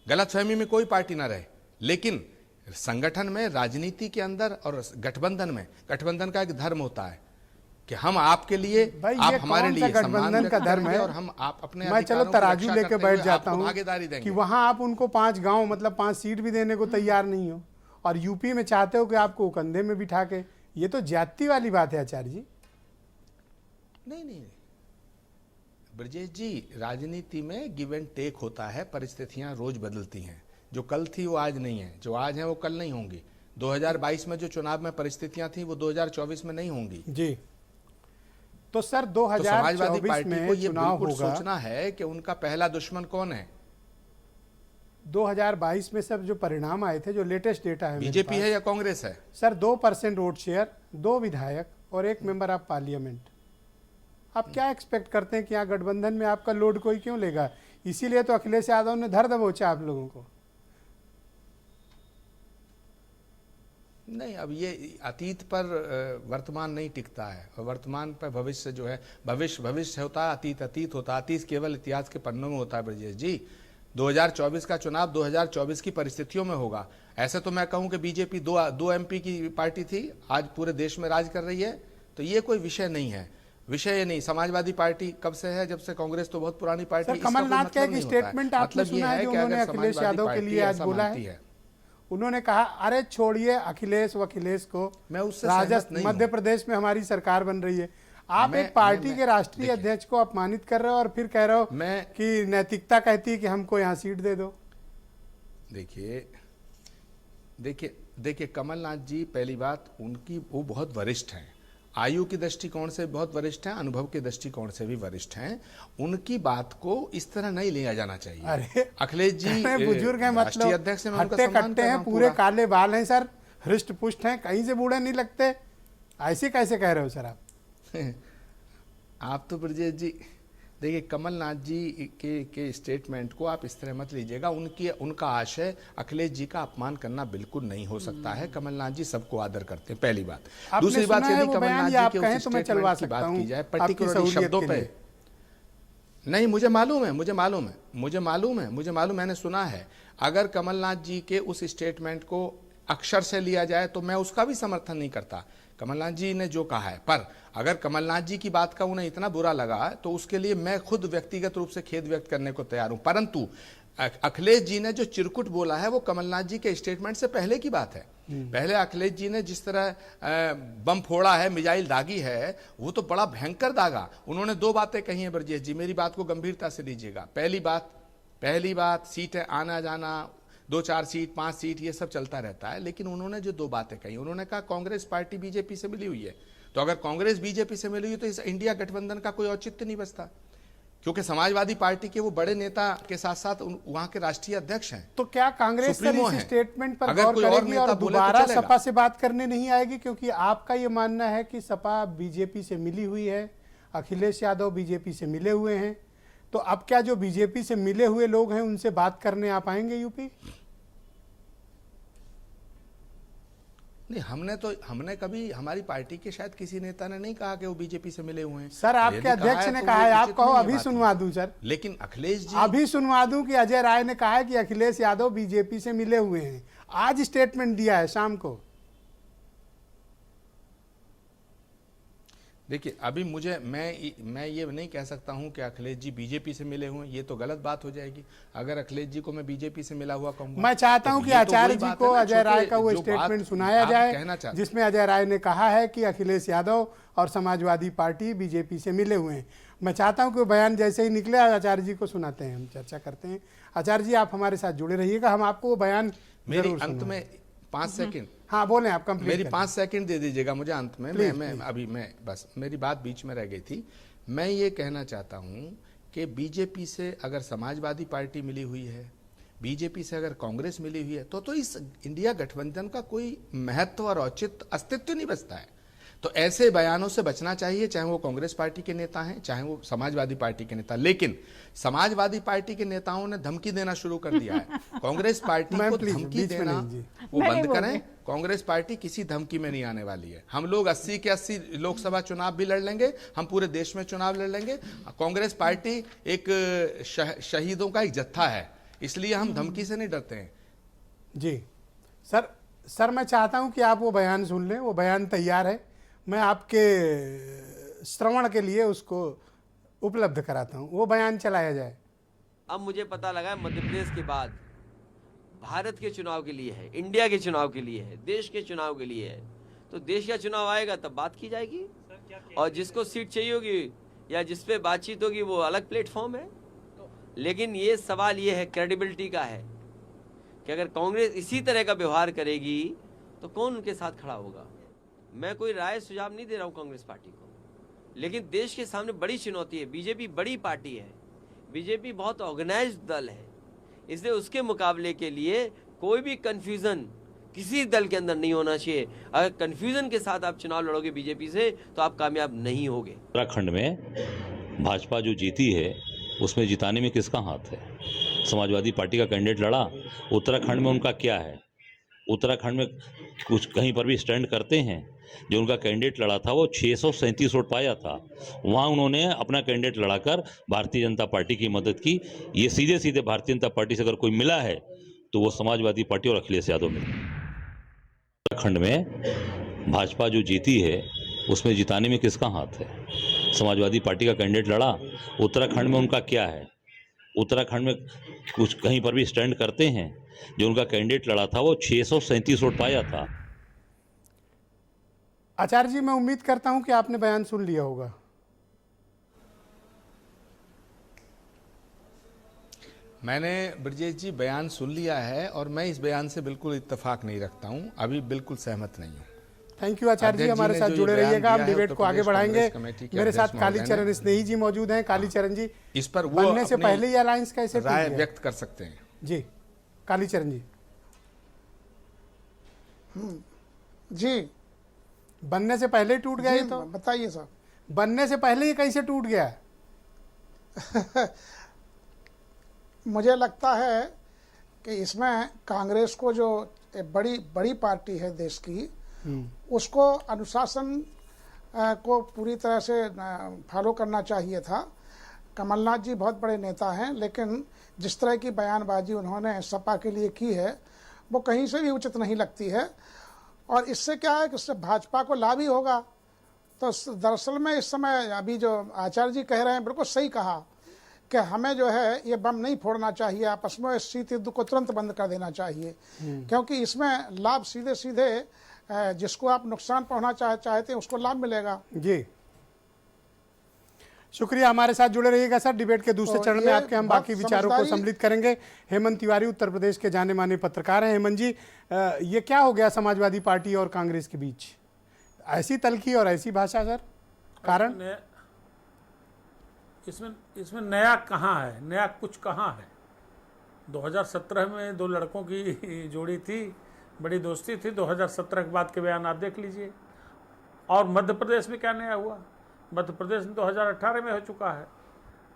गलतफहमी में कोई पार्टी ना रहे, लेकिन संगठन में, राजनीति के अंदर और गठबंधन का एक धर्म होता है कि हम आपके लिए, आप हमारे लिए गठबंधन का धर्म है और हम आप अपने मैं चलो तराजू लेके बैठ जाता हूँ भागीदारी देंगे कि वहां आप उनको 5 गांव मतलब 5 सीट भी देने को तैयार नहीं हो, और यूपी में चाहते हो कि आपको कंधे में बिठा के। ये तो ज्यादती वाली बात है आचार्य जी। नहीं ब्रजेश जी, राजनीति में गिव एंड टेक होता है। परिस्थितियां रोज बदलती हैं। जो कल थी वो आज नहीं है, जो आज है वो कल नहीं होंगी। 2022 में जो चुनाव में परिस्थितियां थी वो 2024 में नहीं होंगी जी। तो सर तो समाजवादी 2024 पार्टी में को ये चुनाव बिल्कुल होगा। सोचना है कि उनका पहला दुश्मन कौन है। 2022 में सब जो परिणाम आए थे, जो लेटेस्ट डेटा है, बीजेपी है या कांग्रेस है? सर 2% वोट शेयर, 2 विधायक और 1 मेंबर ऑफ पार्लियामेंट। आप क्या एक्सपेक्ट करते हैं कि यहाँ गठबंधन में आपका लोड कोई क्यों लेगा? इसीलिए तो अखिलेश यादव ने धर दबोचा आप लोगों को। नहीं, अब ये अतीत पर वर्तमान नहीं टिकता है, और वर्तमान पर भविष्य जो है, भविष्य होता है, अतीत होता है। अतीत केवल इतिहास के पन्नों में होता है ब्रजेश जी। 2024 का चुनाव 2024 की परिस्थितियों में होगा। ऐसे तो मैं कहूं कि बीजेपी दो एमपी की पार्टी थी, आज पूरे देश में राज कर रही है, तो ये कोई विषय नहीं है। विषय नहीं। समाजवादी पार्टी कब से है? जब से कांग्रेस तो बहुत पुरानी पार्टी। सर कमलनाथ का एक स्टेटमेंट आपने सुना है जो उन्होंने अखिलेश यादव के लिए आज बोला है? उन्होंने कहा अरे छोड़िए अखिलेश वखिलेश को, मैं उससे राजस्थान मध्य प्रदेश में हमारी सरकार बन रही है। आप एक पार्टी के राष्ट्रीय अध्यक्ष को अपमानित कर रहे हो और फिर कह रहे हो कि नैतिकता कहती है कि हमको यहाँ सीट दे दो। देखिए कमलनाथ जी, पहली बात उनकी, वो बहुत वरिष्ठ हैं, आयु की दृष्टिकोण से बहुत वरिष्ठ हैं, अनुभव के दृष्टिकोण से भी वरिष्ठ हैं। उनकी बात को इस तरह नहीं लिया जाना चाहिए। अरे अखिलेश जी बुजुर्ग हैं, मतलब अध्यक्ष हैं, हट्टे कट्टे हैं, पूरे काले बाल हैं सर, हृष्ट पुष्ट हैं, कहीं से बूढ़े नहीं लगते। ऐसे कैसे कह रहे हो सर आप? आप तो ब्रजेश जी देखिए, कमलनाथ जी के स्टेटमेंट को आप इस तरह मत लीजिएगा। उनका आशय अखिलेश जी का अपमान करना बिल्कुल नहीं हो सकता है। कमलनाथ जी सबको आदर करते हैं, पहली बात। दूसरी बात, यदि कमलनाथ जी के उस स्टेटमेंट की बात की जाए पर्टिकुलरली शब्दों पे, नहीं, मुझे मालूम है, मैंने सुना है। अगर कमलनाथ जी के उस स्टेटमेंट को अक्षर से लिया जाए तो मैं उसका भी समर्थन नहीं करता, कमलनाथ जी ने जो कहा है। पर अगर कमलनाथ जी की बात का उन्हें इतना बुरा लगा तो उसके लिए मैं खुद व्यक्तिगत रूप से खेद व्यक्त करने को तैयार हूं। परंतु अखिलेश जी ने जो चिरकुट बोला है वो कमलनाथ जी के स्टेटमेंट से पहले की बात है। पहले अखिलेश जी ने जिस तरह बम फोड़ा है, मिसाइल दागी है, वो तो बड़ा भयंकर दागा। उन्होंने 2 बातें कही हैं ब्रजेश जी, मेरी बात को गंभीरता से लीजिएगा। पहली बात सीटें आना जाना, 2-4 सीट 5 सीट ये सब चलता रहता है, लेकिन उन्होंने जो 2 बातें कही, उन्होंने कहा कांग्रेस पार्टी बीजेपी से मिली हुई है, तो अगर कांग्रेस बीजेपी से मिली हुई तो इस इंडिया गठबंधन का कोई औचित्य नहीं बचता, क्योंकि समाजवादी पार्टी के वो बड़े नेता के साथ साथ वहां के राष्ट्रीय अध्यक्ष हैं। तो क्या कांग्रेस सर इस स्टेटमेंट पर गौर करेगी और दोबारा सपा से बात करने नहीं आएगी? क्योंकि आपका ये मानना है कि सपा बीजेपी से मिली हुई है, अखिलेश यादव बीजेपी से मिले हुए हैं, तो अब क्या जो बीजेपी से मिले हुए लोग हैं उनसे बात करने आप आएंगे यूपी? नहीं, हमने कभी, हमारी पार्टी के शायद किसी नेता ने नहीं कहा कि वो बीजेपी से मिले हुए हैं। सर आपके अध्यक्ष ने कहा है, आप कहो अभी सुनवा दूं सर। लेकिन अखिलेश जी अभी सुनवा दूं कि अजय राय ने कहा है कि अखिलेश यादव बीजेपी से मिले हुए हैं, आज स्टेटमेंट दिया है शाम को। देखिए अभी मैं ये नहीं कह सकता हूं कि अखिलेश जी बीजेपी से मिले हुए, ये तो गलत बात हो जाएगी। अगर अखिलेश जी को मैं बीजेपी से मिला हुआ कहूंगा, मैं चाहता हूं कि आचार्य जी को अजय राय का वो स्टेटमेंट सुनाया जाए जिसमें अजय राय ने कहा है कि अखिलेश यादव और समाजवादी पार्टी बीजेपी से मिले हुए हैं। मैं चाहता हूं कि वो बयान जैसे ही निकले आचार्य जी को सुनाते हैं, हम चर्चा करते हैं। आचार्य जी आप हमारे साथ जुड़े रहिएगा, हम आपको वो बयान मेरी अंत में 5 सेकंड, हाँ बोले आप कंप्लीट मेरी 5 सेकंड दे दीजिएगा मुझे अंत में। मैं बस मेरी बात बीच में रह गई थी। मैं ये कहना चाहता हूं कि बीजेपी से अगर समाजवादी पार्टी मिली हुई है, बीजेपी से अगर कांग्रेस मिली हुई है, तो इस इंडिया गठबंधन का कोई महत्व और औचित्य अस्तित्व नहीं बचता है। तो ऐसे बयानों से बचना चाहिए, चाहे वो कांग्रेस पार्टी के नेता हैं, चाहे वो समाजवादी पार्टी के नेता। लेकिन समाजवादी पार्टी के नेताओं ने धमकी देना शुरू कर दिया है। कांग्रेस पार्टी को धमकी देना वो बंद करें। कांग्रेस पार्टी किसी धमकी में नहीं आने वाली है। हम लोग 80 के 80 लोकसभा चुनाव भी लड़ लेंगे, हम पूरे देश में चुनाव लड़ लेंगे। कांग्रेस पार्टी एक शहीदों का एक जत्था है, इसलिए हम धमकी से नहीं डरते हैं। जी सर मैं चाहता हूं कि आप वो बयान सुन लें। वो बयान तैयार है, मैं आपके श्रवण के लिए उसको उपलब्ध कराता हूं। वो बयान चलाया जाए। अब मुझे पता लगा मध्य प्रदेश के बाद भारत के चुनाव के लिए है, इंडिया के चुनाव के लिए है, देश के चुनाव के लिए है। तो देश का चुनाव आएगा तब बात की जाएगी, और जिसको सीट चाहिए होगी या जिस पे बातचीत होगी वो अलग प्लेटफॉर्म है। लेकिन ये सवाल ये है, क्रेडिबिलिटी का है कि अगर कांग्रेस इसी तरह का व्यवहार करेगी तो कौन उनके साथ खड़ा होगा। मैं कोई राय सुझाव नहीं दे रहा हूँ कांग्रेस पार्टी को, लेकिन देश के सामने बड़ी चुनौती है। बीजेपी बड़ी पार्टी है, बीजेपी बहुत ऑर्गेनाइज्ड दल है, इसलिए उसके मुकाबले के लिए कोई भी कंफ्यूजन किसी दल के अंदर नहीं होना चाहिए। अगर कंफ्यूजन के साथ आप चुनाव लड़ोगे बीजेपी से तो आप कामयाब नहीं होगे। उत्तराखंड में भाजपा जो जीती है उसमें जिताने में किसका हाथ है? समाजवादी पार्टी का कैंडिडेट लड़ा, उत्तराखंड में उनका क्या है? उत्तराखंड में कुछ कहीं पर भी स्टैंड करते हैं? जो उनका कैंडिडेट लड़ा था वो 637 वोट पाया था, वहाँ उन्होंने अपना कैंडिडेट लड़ाकर भारतीय जनता पार्टी की मदद की। ये सीधे सीधे भारतीय जनता पार्टी से अगर कोई मिला है तो वो समाजवादी पार्टी और अखिलेश यादव मिले। उत्तराखंड में भाजपा जो जीती है उसमें जिताने में किसका हाथ है? समाजवादी पार्टी का कैंडिडेट लड़ा, उत्तराखंड में उनका क्या है? उत्तराखंड में कुछ कहीं पर भी स्टैंड करते हैं? जो उनका कैंडिडेट लड़ा था वो 637 वोट पाया था। आचार्य जी मैं उम्मीद करता हूं कि आपने बयान सुन लिया होगा। मैंने ब्रजेश जी बयान सुन लिया है और मैं इस बयान से बिल्कुल इत्तेफाक नहीं रखता हूं, अभी बिल्कुल सहमत नहीं हूं। थैंक यू आचार्य जी, हमारे साथ जुड़े रहिएगा, हम डिबेट को आगे बढ़ाएंगे। मेरे साथ कालीचरण स्नेही जी मौजूद हैं। कालीचरण जी, इस पर वो बनने से पहले ही अलायंस कैसे राय व्यक्त कर सकते हैं? जी कालीचरण जी। जी बनने से पहले ही टूट गया ये तो बताइए साहब। बनने से पहले ही कैसे टूट गया? मुझे लगता है कि इसमें कांग्रेस को जो बड़ी पार्टी है देश की, उसको अनुशासन को पूरी तरह से फॉलो करना चाहिए था। कमलनाथ जी बहुत बड़े नेता हैं, लेकिन जिस तरह की बयानबाजी उन्होंने सपा के लिए की है वो कहीं से भी उचित नहीं लगती है। और इससे क्या है कि इससे भाजपा को लाभ ही होगा। तो दरअसल में इस समय अभी जो आचार्य जी कह रहे हैं बिल्कुल सही कहा कि हमें जो है ये बम नहीं फोड़ना चाहिए, आपस में शीत युद्ध को तुरंत बंद कर देना चाहिए, क्योंकि इसमें लाभ सीधे सीधे जिसको आप नुकसान पहुंचाना चाहते हैं उसको लाभ मिलेगा। जी शुक्रिया, हमारे साथ जुड़े रहिएगा सर। डिबेट के दूसरे चरण में आपके हम बाकी विचारों को सम्मिलित करेंगे। हेमंत तिवारी उत्तर प्रदेश के जाने माने पत्रकार हैं। हेमंत जी, ये क्या हो गया समाजवादी पार्टी और कांग्रेस के बीच? ऐसी तलखी और ऐसी भाषा सर, कारण? इसमें नया कहाँ है? नया कुछ कहाँ है? 2017 में दो लड़कों की जोड़ी थी, बड़ी दोस्ती थी। 2017 के बाद के बयान आप देख लीजिए। और मध्य प्रदेश में क्या नया हुआ? मध्य प्रदेश में 2018 में हो चुका है।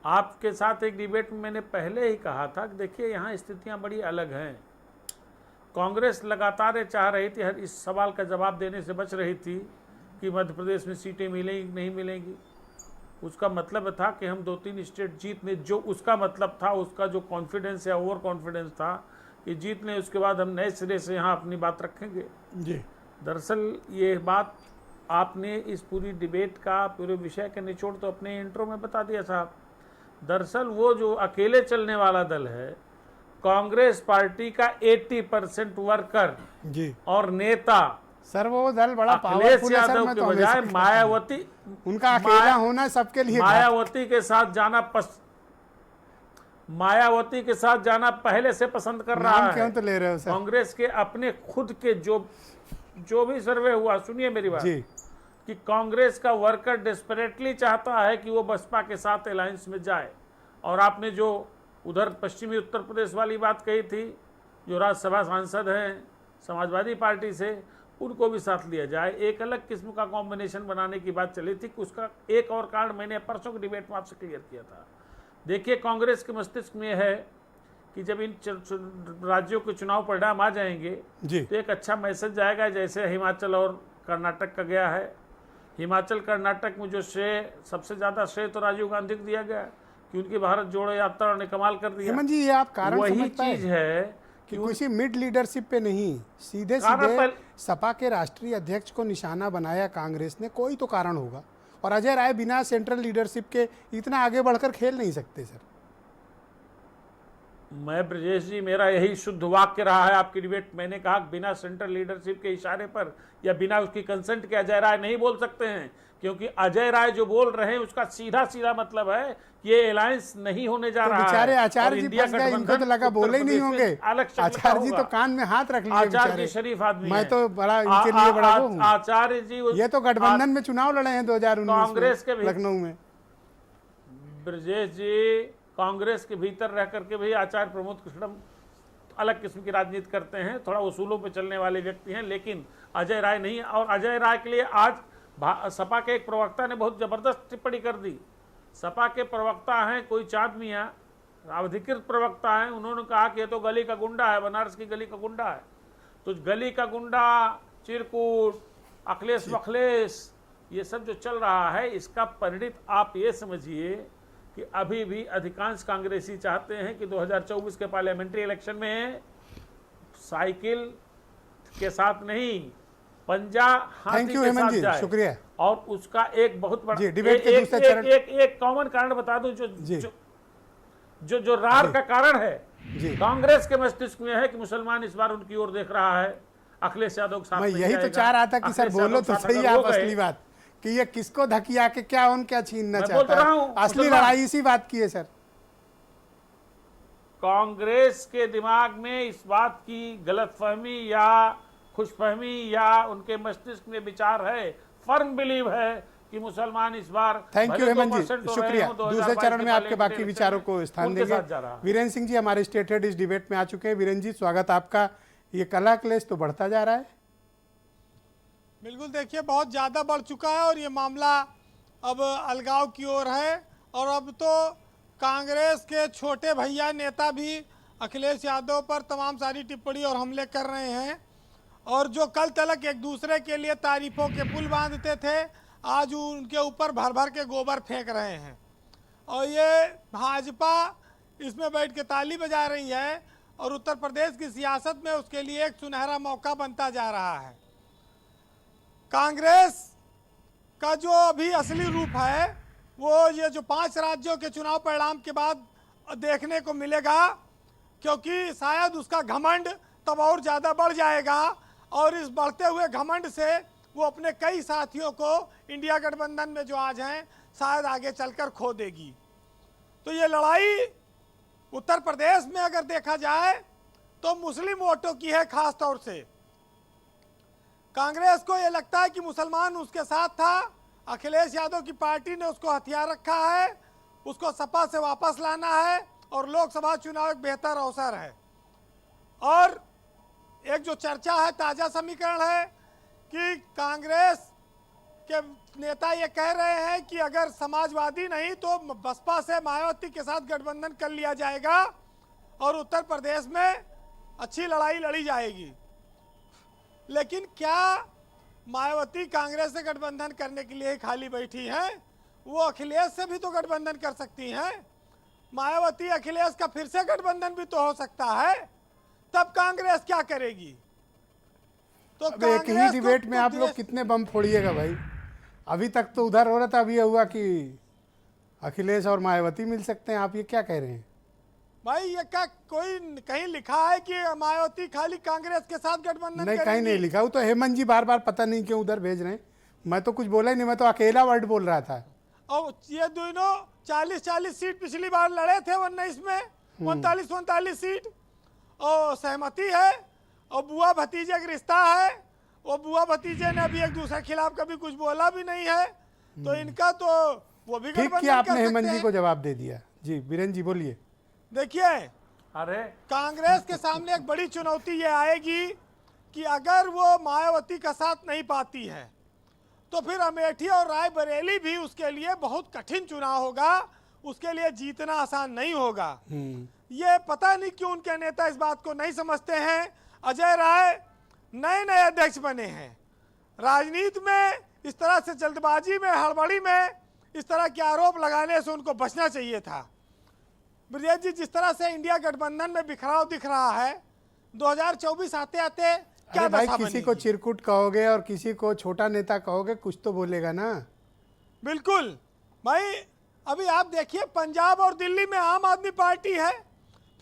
आपके साथ एक डिबेट में मैंने पहले ही कहा था कि देखिए यहाँ स्थितियाँ बड़ी अलग हैं। कांग्रेस लगातार चाह रही थी, हर इस सवाल का जवाब देने से बच रही थी कि मध्य प्रदेश में सीटें मिलेंगी नहीं मिलेंगी। उसका मतलब था कि हम 2-3 स्टेट जीत लें, जो उसका मतलब था, उसका जो कॉन्फिडेंस या ओवर कॉन्फिडेंस था कि जीत लें, उसके बाद हम नए सिरे से यहाँ अपनी बात रखेंगे। जी दरअसल ये बात आपने इस पूरी डिबेट का, पूरे विषय का निचोड़ तो अपने इंट्रो में बता दिया साहब। दरअसल वो जो अकेले चलने वाला दल है, कांग्रेस पार्टी का 80% वर्कर जी और नेता सर, वो दल बड़ा अखिलेश पावरफुल है सर। यादव मैं के तो बजाय हमेशा कहता हूं, मायावती, उनका अकेला होना सबके लिए मायावती के साथ जाना मायावती के साथ जाना पहले से पसंद कर रहा नाम है। क्यों तो ले रहे हो सर? कांग्रेस के अपने खुद के जो भी सर्वे हुआ, सुनिए मेरी बात, जी कि कांग्रेस का वर्कर डेस्परेटली चाहता है कि वो बसपा के साथ अलायंस में जाए। और आपने जो उधर पश्चिमी उत्तर प्रदेश वाली बात कही थी, जो राज्यसभा सांसद हैं समाजवादी पार्टी से, उनको भी साथ लिया जाए। एक अलग किस्म का कॉम्बिनेशन बनाने की बात चली थी। उसका एक और कारण मैंने परसों की डिबेट में आपसे क्लियर किया था। देखिए, कांग्रेस के मस्तिष्क में है कि जब इन राज्यों के चुनाव परिणाम आ जाएंगे जी तो एक अच्छा मैसेज जाएगा, जैसे हिमाचल और कर्नाटक का गया है। हिमाचल कर्नाटक में जो श्रेय, सबसे ज़्यादा श्रेय तो राजीव गांधी को दिया गया कि उनकी भारत जोड़ो यात्रा ने कमाल कर दिया। हेमंत जी, ये आप कारण वही समझ पाए चीज है कि किसी मिड लीडरशिप पे नहीं, सीधे कारण सीधे पर- सपा के राष्ट्रीय अध्यक्ष को निशाना बनाया कांग्रेस ने। कोई तो कारण होगा। और अजय राय बिना सेंट्रल लीडरशिप के इतना आगे बढ़कर खेल नहीं सकते सर। मैं ब्रजेश जी, मेरा यही शुद्ध वाक्य रहा है आपकी डिबेट। मैंने कहा कि बिना सेंट्रल लीडरशिप के इशारे पर या बिना उसकी कंसेंट के अजय राय नहीं बोल सकते हैं, क्योंकि अजय राय जो बोल रहे हैं उसका सीधा सीधा मतलब है कि ये अलायंस नहीं होने जा तो रहा है। बेचारे और आचार्य जी इंडिया फंस गए, इनको तो गठबंधन लगा बोले ही नहीं उत्तर प्रदेश होंगे। में अलग शक्ल का आचार्य जी होगा। तो कान में हाथ रख लिए आचार्य बेचारे। जी शरीफ आदमी मैं हैं। तो बड़ा इनके लिए बड़ा वो हूं। आचार्य जी ये तो गठबंधन में चुनाव लड़े हैं 2019 कांग्रेस के में भी- लखनऊ में। ब्रजेश जी कांग्रेस के भीतर रह करके भी आचार्य प्रमोद कृष्णम अलग किस्म की राजनीति करते हैं, थोड़ा उसूलों पे चलने वाले व्यक्ति हैं, लेकिन अजय राय नहीं। और अजय राय के लिए आज सपा के एक प्रवक्ता ने बहुत जबरदस्त टिप्पणी कर दी। सपा के प्रवक्ता हैं कोई चांद मियां, अधिकृत प्रवक्ता हैं, उन्होंने कहा कि ये तो गली का गुंडा है, बनारस की गली का गुंडा है। तो गली का गुंडा, चिरकुट, अखिलेश बखलेश, ये सब जो चल रहा है, इसका परिणित आप ये समझिए कि अभी भी अधिकांश कांग्रेसी चाहते हैं कि 2024 के पार्लियामेंट्री इलेक्शन में साइकिल के साथ नहीं, पंजा हाथी थैंक यू के हेमंत साथ जी, जाए। शुक्रिया। और उसका एक बहुत बड़ा जी, डिबेट के दूसरे चरण- एक कॉमन कारण बता दूं, जी। जो रार का कारण है, जी। कांग्रेस के मस्तिष्क में है कि मुसलमान इस बार उनकी ओर देख रहा है, अखिलेश यादव के साथ मैं नहीं यही तो जाएगा। चाह रहा था कि सर अखिलेश बोलो यादव तो के साथ सही अगर आप वो गए- असली बात कि ये किसको धकिया के क्या उन क्या छीनना मैं बोल चाहता रहा है। हूं, असली मुसलमान- लड़ाई इसी बात की है सर। कांग्रेस के दिमाग में इस बात की गलतफहमी या खुशफहमी या उनके मस्तिष्क में विचार है, फर्म बिलीव है कि मुसलमान इस बार थैंक यू भले हेमंत 2% जी, हो रहे शुक्रिया। हों, दूसरे 2022 चरण के में आपके बाकी पार्लियामेंट्री विचारों इलेक्शन को में स्थान उनके देंगे। साथ जा रहा है। वीरेंद्र सिंह जी हमारे स्टेट हेड इस डिबेट में आ चुके हैं। वीरेंद्र जी, स्वागत आपका। ये कला क्लेश तो बढ़ता जा रहा है। बिल्कुल, देखिए बहुत ज़्यादा बढ़ चुका है और ये मामला अब अलगाव की ओर है। और अब तो कांग्रेस के छोटे भैया नेता भी अखिलेश यादव पर तमाम सारी टिप्पणी और हमले कर रहे हैं। और जो कल तलक एक दूसरे के लिए तारीफों के पुल बांधते थे, आज उनके ऊपर भर भर के गोबर फेंक रहे हैं। और ये भाजपा इसमें बैठ के ताली बजा रही है और उत्तर प्रदेश की सियासत में उसके लिए एक सुनहरा मौका बनता जा रहा है। कांग्रेस का जो अभी असली रूप है वो ये जो 5 राज्यों के चुनाव परिणाम के बाद देखने को मिलेगा, क्योंकि शायद उसका घमंड तब और ज़्यादा बढ़ जाएगा और इस बढ़ते हुए घमंड से वो अपने कई साथियों को इंडिया गठबंधन में जो आज हैं शायद आगे चलकर खो देगी। तो ये लड़ाई उत्तर प्रदेश में अगर देखा जाए तो मुस्लिम वोटों की है। खास तौर से कांग्रेस को ये लगता है कि मुसलमान उसके साथ था, अखिलेश यादव की पार्टी ने उसको हथियार रखा है, उसको सपा से वापस लाना है और लोकसभा चुनाव एक बेहतर अवसर है। और एक जो चर्चा है, ताज़ा समीकरण है कि कांग्रेस के नेता ये कह रहे हैं कि अगर समाजवादी नहीं तो बसपा से मायावती के साथ गठबंधन कर लिया जाएगा और उत्तर प्रदेश में अच्छी लड़ाई लड़ी जाएगी। लेकिन क्या मायावती कांग्रेस से गठबंधन करने के लिए ही खाली बैठी हैं? वो अखिलेश से भी तो गठबंधन कर सकती हैं। मायावती अखिलेश का फिर से गठबंधन भी तो हो सकता है। तब कांग्रेस क्या करेगी? तो अब एक ही कांग्रेस को डिबेट में तो आप लोग कितने बम फोड़िएगा भाई? अभी तक तो उधर हो रहा था, अभी ये हुआ कि अखिलेश और मायावती मिल सकते हैं। आप ये क्या कह रहे हैं भाई? ये क्या कोई कहीं लिखा है कि मायावती खाली कांग्रेस के साथ गठबंधन नहीं, कहीं करेंगी? नहीं लिखा। वो तो हेमंत जी बार बार पता नहीं क्यों उधर भेज रहे हैं। मैं तो कुछ बोला ही नहीं, मैं तो अकेला वर्ड बोल रहा था। और ये दोनों 40-40 सीट पिछली बार लड़े थे 19 में, 39-39 सीट, और सहमति है, और बुआ भतीजे का रिश्ता है। वो बुआ भतीजे ने अभी एक दूसरे के खिलाफ कभी कुछ बोला भी नहीं है, तो इनका तो वो भी ठीक गठबंधन किया कर आपने हेमंत सकते जी हैं। को जवाब दे दिया। जी बीरेन जी बोलिए। देखिए, अरे कांग्रेस के सामने एक बड़ी चुनौती ये आएगी कि अगर वो मायावती का साथ नहीं पाती है तो फिर अमेठी और रायबरेली भी उसके लिए बहुत कठिन चुनाव होगा। उसके लिए जीतना आसान नहीं होगा। ये पता नहीं क्यों उनके नेता इस बात को नहीं समझते हैं। अजय राय नए अध्यक्ष बने हैं। राजनीति में इस तरह से जल्दबाजी में, हड़बड़ी में इस तरह के आरोप लगाने से उनको बचना चाहिए था। ब्रिजेश जी, जिस तरह से इंडिया गठबंधन में बिखराव दिख रहा है, 2024 आते आते क्या अरे भाई, दशा किसी को बनेगी? चिरकुट कहोगे और किसी को छोटा नेता कहोगे, कुछ तो बोलेगा ना। बिल्कुल भाई, अभी आप देखिए पंजाब और दिल्ली में आम आदमी पार्टी है,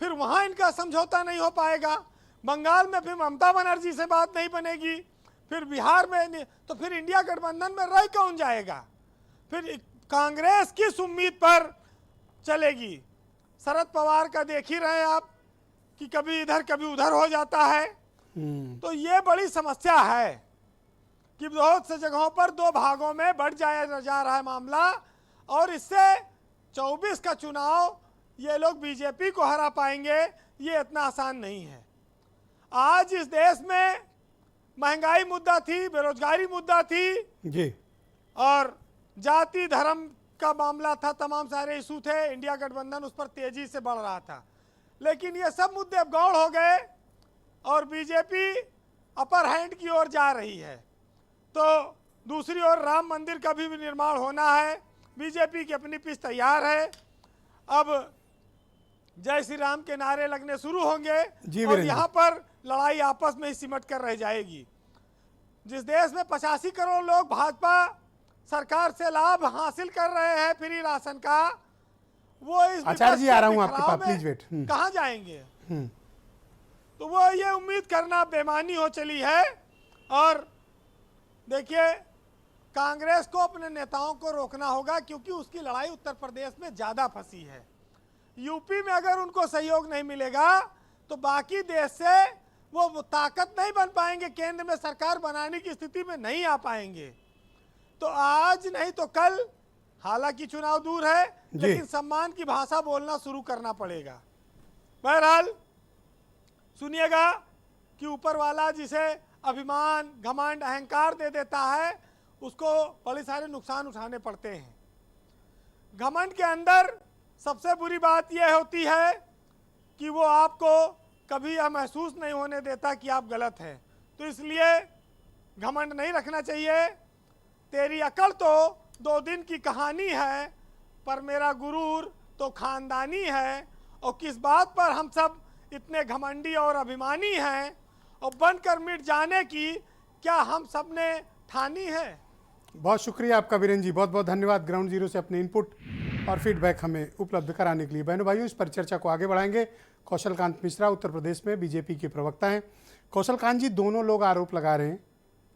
फिर वहां इनका समझौता नहीं हो पाएगा। बंगाल में फिर ममता बनर्जी से बात नहीं बनेगी, फिर बिहार में तो फिर इंडिया गठबंधन में रह कौन जाएगा? फिर कांग्रेस किस उम्मीद पर चलेगी? शरद पवार का देख ही रहे हैं आप कि कभी इधर कभी उधर हो जाता है। तो ये बड़ी समस्या है कि बहुत से जगहों पर दो भागों में बढ़ जाया जा रहा है मामला, और इससे 24 का चुनाव ये लोग बीजेपी को हरा पाएंगे, ये इतना आसान नहीं है। आज इस देश में महंगाई मुद्दा थी, बेरोजगारी मुद्दा थी, जी, और जाति धर्म का मामला था, तमाम सारे इशू थे। इंडिया गठबंधन उस पर तेजी से बढ़ रहा था, लेकिन ये सब मुद्दे अब गौड़ हो गए और बीजेपी अपर हैंड की ओर जा रही है। तो दूसरी ओर राम मंदिर का भी निर्माण होना है, बीजेपी की अपनी पिच तैयार है। अब जय श्री राम के नारे लगने शुरू होंगे और यहाँ पर लड़ाई आपस में ही सिमट कर रह जाएगी। जिस देश में 85 करोड़ लोग भाजपा सरकार से लाभ हासिल कर रहे हैं फ्री राशन का, वो इस आचार्य जी आ रहा हूँ आपके पास, प्लीज वेट। कहाँ जाएंगे? तो वो ये उम्मीद करना बेमानी हो चली है। और देखिए, कांग्रेस को अपने नेताओं को रोकना होगा, क्योंकि उसकी लड़ाई उत्तर प्रदेश में ज़्यादा फंसी है। यूपी में अगर उनको सहयोग नहीं मिलेगा तो बाकी देश से वो ताकत नहीं बन पाएंगे, केंद्र में सरकार बनाने की स्थिति में नहीं आ पाएंगे। तो आज नहीं तो कल, हालांकि चुनाव दूर है, लेकिन सम्मान की भाषा बोलना शुरू करना पड़ेगा। बहरहाल सुनिएगा कि ऊपर वाला जिसे अभिमान, घमंड, अहंकार दे देता है, उसको बड़े सारे नुकसान उठाने पड़ते हैं। घमंड के अंदर सबसे बुरी बात यह होती है कि वो आपको कभी यह महसूस नहीं होने देता कि आप गलत हैं। तो इसलिए घमंड नहीं रखना चाहिए। तेरी अकल तो 2 दिन की कहानी है, पर मेरा गुरूर तो खानदानी है। और किस बात पर हम सब इतने घमंडी और अभिमानी हैं, और बनकर मिट जाने की क्या हम सब ने ठानी है? बहुत शुक्रिया आपका वीरेन जी, बहुत बहुत धन्यवाद ग्राउंड जीरो से अपने इनपुट और फीडबैक हमें उपलब्ध कराने के लिए। बहनों भाइयों, इस पर चर्चा को आगे बढ़ाएंगे। कौशल कांत मिश्रा उत्तर प्रदेश में बीजेपी के प्रवक्ता हैं। कौशल कांत जी, दोनों लोग आरोप लगा रहे हैं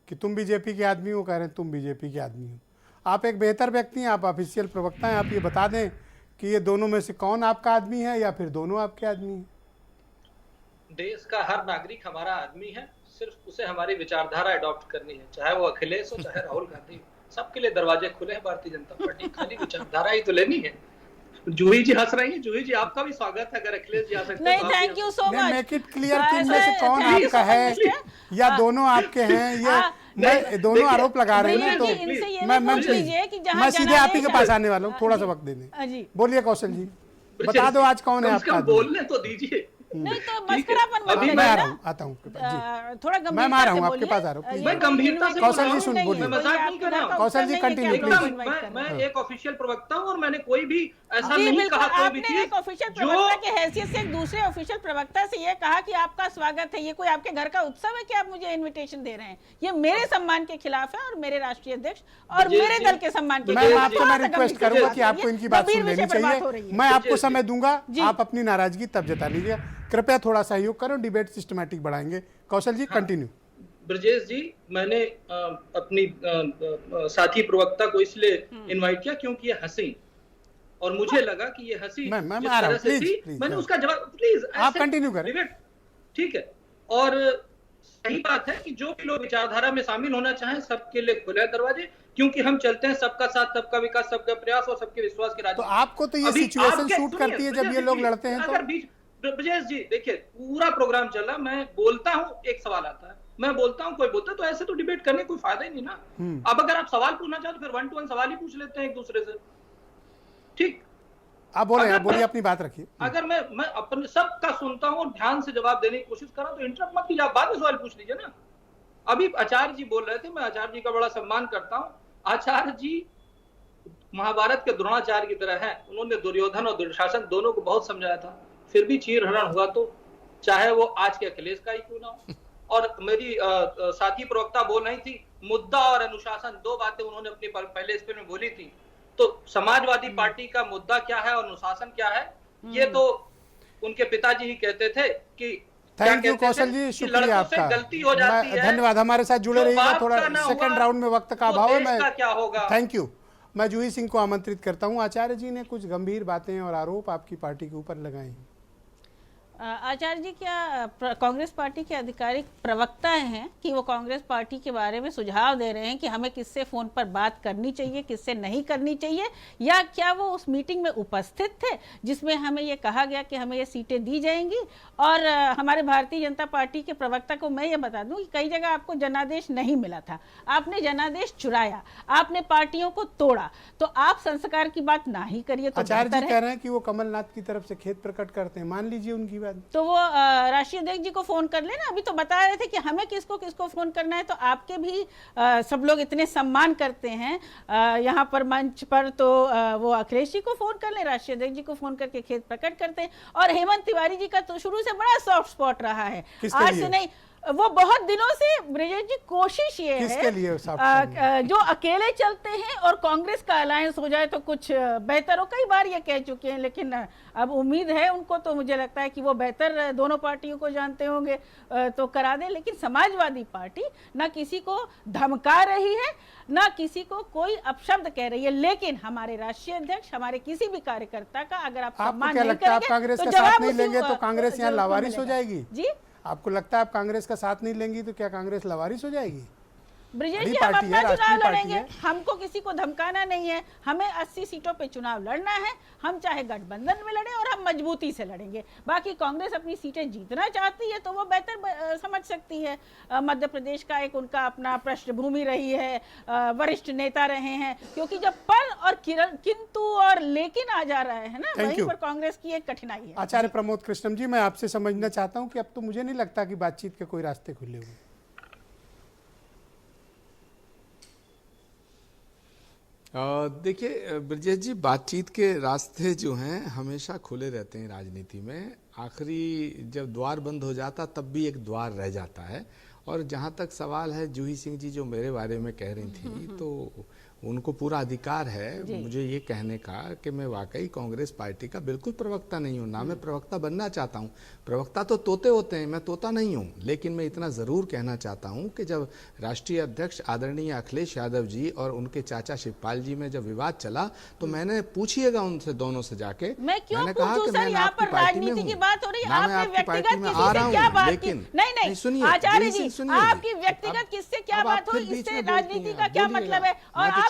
कि तुम बीजेपी के आदमी हो, कह रहे हैं तुम बीजेपी के आदमी हो। आप एक बेहतर व्यक्ति हैं, आप ऑफिशियल प्रवक्ता हैं, आप ये बता दें कि ये दोनों में से कौन आपका आदमी है या फिर दोनों आपके आदमी हैं? देश का हर नागरिक हमारा आदमी है, सिर्फ उसे हमारी विचारधारा अडॉप्ट करनी है, चाहे वो अखिलेश हो चाहे राहुल गांधी हो। सबके लिए दरवाजे खुले हैं भारतीय जनता पार्टी, खाली विचारधारा ही तो लेनी है। जूही जी हंस रही हैं। जूही जी, आपका भी स्वागत है, अगर अखिलेश जी आ सकते नहीं, thank you so much. Make it clear कि इनमें से कौन आपका है या दोनों आपके हैं। ये दोनों आरोप लगा रहे हैं, तो मैं सीधे आप ही के पास आने वाला हूँ, थोड़ा सा वक्त दे दें। बोलिए कौशल जी, बता दो आज कौन है आपका आदमी? बोलने तो दीजिए। नहीं तो मस्करापन मत अभी करिए मैं आ ना। रहा हूँ, आता हूँ आपके पास, जी। थोड़ा मैं आ रहा हूँ, गंभीरता से आपके बोलिए। पास आ रहा हूँ, ये मैं गंभीरता से कौशल जी बोल सुन रहा हूँ, बोलिए। मैं मजाक नहीं कर रहा हूँ। कौशल जी कंटिन्यू एकदम मैं एक ऑफिशियल प्रवक्ता हूँ और मैंने कोई भी ऐसा जी नहीं बिल्कुल, कहा कोई भी आपने चीज एक ऑफिशियल जो प्रवक्ता की हैसियत से एक दूसरे ऑफिशियल प्रवक्ता से ये कहा कि आपका स्वागत है। ये कोई आपके घर का उत्सव है कि आप मुझे इनविटेशन दे रहे हैं? ये मेरे सम्मान के खिलाफ है और मेरे राष्ट्रीय अध्यक्ष और ब्रजेश मेरे जी, दल के सम्मान के मैम खिलाफ। आपसे मैं रिक्वेस्ट करूंगा कि आपको इनकी बात सुन गंभीर लेनी विषय पर बात हो चाहिए। रही है। मैं आपको ब्रजेश समय जी। दूंगा, जी। आप अपनी नाराजगी तब जता लीजिए। कृपया थोड़ा सहयोग करो, डिबेट सिस्टमैटिक बढ़ाएंगे। कौशल जी कंटिन्यू। ब्रजेश जी, मैंने अपनी साथी प्रवक्ता को इसलिए इनवाइट किया क्योंकि ये हंसी और मुझे लगा कि ये हंसी मैं जिस आ रहा तरह हूं, से प्लीज, थी, प्लीज, मैंने हाँ। उसका जवाब प्लीज आप कंटिन्यू करें। डिबेट ठीक है। और सही बात है कि जो भी लोग विचारधारा में शामिल होना चाहें सबके लिए खुले दरवाजे, क्योंकि हम चलते हैं सबका साथ, सबका विकास, सबका प्रयास और सबके विश्वास के तो राजनीति। आपको तो ये अभी सिचुएशन आपके- सूट सुनिए, करती है जब ब्रजेश ये लोग जी, लड़ते हैं तो। अगर बीच ब्रजेश जी देखिए, पूरा प्रोग्राम चला, मैं बोलता हूँ, एक सवाल आता है, मैं बोलता हूँ, कोई बोलता है, तो ऐसे तो डिबेट करने कोई फायदा ही नहीं ना। अब अगर आप सवाल पूछना चाहो तो फिर 1 to 1 सवाल ही पूछ लेते हैं एक दूसरे से, ठीक। आप बोले, अगर आप बोलिए, मैं- अपनी बात रखिए। अगर मैं अपने सबका सुनता हूँ और ध्यान से जवाब देने की कोशिश कर रहा हूं तो इंटरप्ट मत कीजिए, आप बाद में सवाल पूछ लीजिए ना। अभी आचार्य जी बोल रहे थे, मैं आचार्य जी का बड़ा सम्मान करता हूँ। आचार्य जी महाभारत के द्रोणाचार्य की तरह हैं। उन्होंने दुर्योधन और दुशासन दोनों को बहुत समझाया था, फिर भी चीर हरण हुआ, तो चाहे वो आज के अखिलेश का ही क्यों ना हो। और मेरी साथी प्रवक्ता बोल रही थी, मुद्दा और अनुशासन, दो बातें उन्होंने अपने पहले स्पीच में बोली थी। तो समाजवादी पार्टी का मुद्दा क्या है और अनुशासन क्या है, ये तो उनके पिताजी ही कहते थे कि थैंक यू कौशल जी, शुक्रिया आपका। गलती हो जाती है, धन्यवाद, हमारे साथ जुड़े जो रहिएगा। बाप थोड़ा का ना सेकंड हुआ, राउंड में वक्त का तो अभाव है। देश का क्या होगा। Thank you. मैं जूही सिंह को आमंत्रित करता हूं। आचार्य जी ने कुछ गंभीर बातें और आरोप आपकी पार्टी के ऊपर लगाए हैं। आचार्य जी क्या कांग्रेस पार्टी के आधिकारिक प्रवक्ता हैं कि वो कांग्रेस पार्टी के बारे में सुझाव दे रहे हैं कि हमें किससे फ़ोन पर बात करनी चाहिए, किससे नहीं करनी चाहिए, या क्या वो उस मीटिंग में उपस्थित थे जिसमें हमें ये कहा गया कि हमें ये सीटें दी जाएंगी? और हमारे भारतीय जनता पार्टी के प्रवक्ता को मैं ये बता दूं कि कई जगह आपको जनादेश नहीं मिला था, आपने जनादेश चुराया, आपने पार्टियों को तोड़ा, तो आप संस्कार की बात ना ही करिए तो आचार्य जी बेहतर कह है। रहे हैं कि वो कमलनाथ की तरफ से खेद प्रकट करते हैं, मान लीजिए उनकी बात। तो वो राष्ट्रीय अध्यक्ष जी को फोन कर लेना। अभी तो बता रहे थे कि हमें किसको किसको फोन करना है, तो आपके भी सब लोग इतने सम्मान करते हैं यहाँ पर मंच पर, तो वो अखिलेश जी को फोन कर ले, राष्ट्रीय अध्यक्ष जी को फोन करके खेद प्रकट करते हैं। और हेमंत तिवारी जी का तो शुरू से बड़ा सॉफ्ट स्पॉट रहा है, किसके आज लिए? से नहीं, वो बहुत दिनों से ब्रजेश जी कोशिश ये किसके है लिए साफ जो अकेले चलते हैं और कांग्रेस का अलायंस हो जाए तो कुछ बेहतर हो। कई बार ये कह चुके हैं, लेकिन अब उम्मीद है उनको, तो मुझे लगता है कि वो बेहतर दोनों पार्टियों को जानते होंगे तो करा दें। लेकिन समाजवादी पार्टी ना किसी को धमका रही है, ना किसी को कोई अपशब्द कह रही है, लेकिन हमारे राष्ट्रीय अध्यक्ष, हमारे किसी भी कार्यकर्ता का अगर आप आपको सम्मान क्या नहीं लगता है आप करेंगे कांग्रेस तो का साथ जवाब नहीं उसी लेंगे तो कांग्रेस यहाँ जरूर लावारिस हो मिलेगा। जाएगी? जी आपको लगता है आप कांग्रेस का साथ नहीं लेंगी तो क्या कांग्रेस लावारिस हो जाएगी? ब्रजेश बड़ी जी, हम पार्टी है, अपना राष्ट्रीय चुनाव पार्टी लड़ेंगे, है। हमको किसी को धमकाना नहीं है, हमें 80 सीटों पे चुनाव लड़ना है। हम चाहे गठबंधन में लड़ें और हम मजबूती से लड़ेंगे। बाकी कांग्रेस अपनी सीटें जीतना चाहती है तो वो बेहतर समझ सकती है। मध्य प्रदेश का एक उनका अपना पृष्ठभूमि रही है, वरिष्ठ नेता रहे हैं, क्योंकि जब पर और किंतु और लेकिन आ जा रहा है ना, Thank वहीं you. पर कांग्रेस की एक कठिनाई है। आचार्य प्रमोद कृष्णम जी, मैं आपसे समझना चाहता हूं कि अब तो मुझे नहीं लगता कि बातचीत के कोई रास्ते खुले हुए। देखिए ब्रजेश जी, बातचीत के रास्ते जो हैं हमेशा खुले रहते हैं राजनीति में। आखिरी जब द्वार बंद हो जाता तब भी एक द्वार रह जाता है। और जहाँ तक सवाल है जूही सिंह जी जो मेरे बारे में कह रही थी, तो उनको पूरा अधिकार है मुझे ये कहने का कि मैं वाकई कांग्रेस पार्टी का बिल्कुल प्रवक्ता नहीं हूँ, ना मैं प्रवक्ता बनना चाहता हूँ। प्रवक्ता तो तोते होते हैं, मैं तोता नहीं हूँ। लेकिन मैं इतना ज़रूर कहना चाहता हूँ कि जब राष्ट्रीय अध्यक्ष आदरणीय अखिलेश यादव जी और उनके चाचा शिवपाल जी में जब विवाद चला तो मैंने पूछिएगा उनसे दोनों से जाके, मैं क्यों मैंने कहा पूछूं कि सर, मैं यहाँ आपकी पर पार्टी में राजनीति की हूँ, बात हो रही है, ना मैं आपने आपकी पार्टी व्यक्तिगत में किसी आ से रहा क्या हूँ, बात की? लेकिन नहीं सुनिए आचार्य जूही जी, सिंह, सुनिए। आपकी व्यक्तिगत किससे क्या अब आप बात हुई, फिर बीच इससे में बोलती राजनीति हैं, का क्या बोलिएगा। मतलब है? और मैं तो आप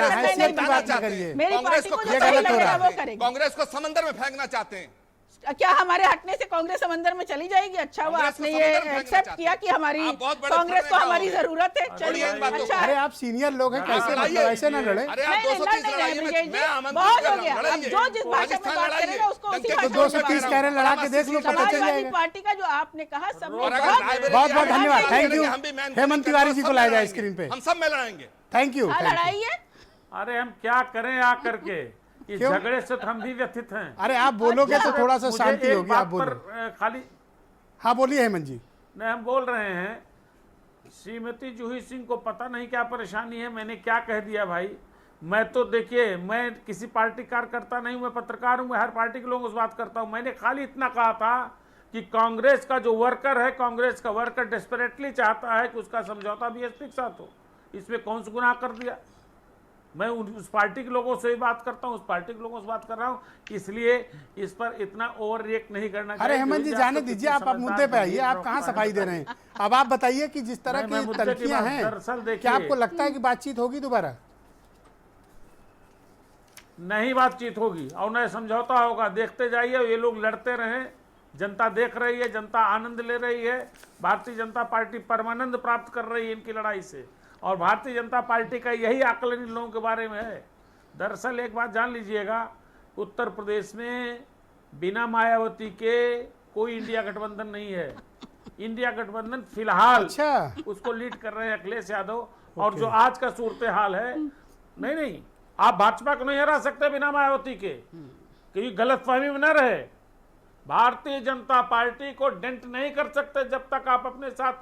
ना, करना हैसियत की नहीं बात बनता। न करिए। मेरी कांग्रेस पार्टी को को जो ये सही गलत हो लगेगा रहा वो है। करेगी। कांग्रेस को समंदर में फेंकना चाहते हैं। क्या हमारे हटने से कांग्रेस समंदर में चली जाएगी? अच्छा हुआ कांग्रेस को आपने समंदर ये में फेंकना एक्सेप्ट चाहते किया हैं। कि हमारी आप बहुत बड़े कांग्रेस को फर्क हमारी रखा जरूरत है। छोड़िए चलिए इन बातों को। अच्छा अरे है। आप सीनियर लोग हैं, कैसे लड़ाइए। मतलब ऐसे ना लड़े। अरे आप नहीं, नहीं, 230 लड़ नहीं रहे लड़ाइए विजय मैं जी, आमंत्रित बहुत कर हो रहा गया। हूं, अब लड़ाइए। जो जिस भाषा में राजस्थान बात लड़ाइए। करेगा उसको उसी डंके भाषा को में 230 बात कह रहे हैं, लड़ा के देख लो, पता चल समाजवादी जाएगा। पार्टी का जो आपने कहा सबने और अगर बहुत रायबरेली बहुत बहुत आएगा, धन्यवाद, हम थैंक भी यू। मैन को नहीं हेमंत करना, तिवारी जी को सब लाया जाए लड़ाएंगे। स्क्रीन पे। हम सब में लड़ाएंगे। Thank you. हाँ, लड़ाई है। अरे हम क्या करें आकर के, इस क्यों? झगड़े से तो हम भी व्यथित हैं। अरे आप बोलोगे तो थोड़ा सा मुझे शांति एक होगी, बात आप बोलो। पर, खाली हाँ बोलिए हेमंत जी। नहीं, हम बोल रहे हैं श्रीमती जूही सिंह को पता नहीं क्या परेशानी है, मैंने क्या कह दिया भाई। मैं तो देखिए, मैं किसी पार्टी कार्यकर्ता नहीं हूं, मैं पत्रकार हूं, मैं हर पार्टी के लोगों से बात करता हूं। मैंने खाली इतना कहा था कि कांग्रेस का जो वर्कर है, कांग्रेस का वर्कर डेस्परेटली चाहता है कि उसका समझौता बीएसपी के साथ हो। इसमें कौन सा गुनाह कर दिया? मैं उस पार्टी के लोगों से ही बात करता हूं, उस पार्टी के लोगों से बात कर रहा हूं, इसलिए इस पर इतना ओवर रिएक्ट नहीं करना चाहिए। अरे हेमंत जी जाने दीजिए, आप मुद्दे पे आइए, आप कहाँ सफाई दे रहे हैं? अब आप बताइए कि जिस तरह की तल्खियां हैं, दरअसल देखिए, क्या आपको लगता है कि बातचीत होगी दोबारा? नहीं बातचीत होगी और न समझौता होगा। देखते जाइए, ये लोग लड़ते रहें, जनता देख रही है, जनता आनंद ले रही है। भारतीय जनता पार्टी परमानंद प्राप्त कर रही है इनकी लड़ाई से, और भारतीय जनता पार्टी का यही आकलन इन लोगों के बारे में है। दरअसल एक बात जान लीजिएगा, उत्तर प्रदेश में बिना मायावती के कोई इंडिया गठबंधन नहीं है। इंडिया गठबंधन फिलहाल उसको लीड कर रहे हैं अखिलेश यादव। और जो आज का सूरत हाल है, नहीं, आप भाजपा को नहीं हरा सकते बिना मायावती के, क्योंकि गलतफहमी में न रहे। भारतीय जनता पार्टी को डेंट नहीं कर सकते जब तक आप अपने साथ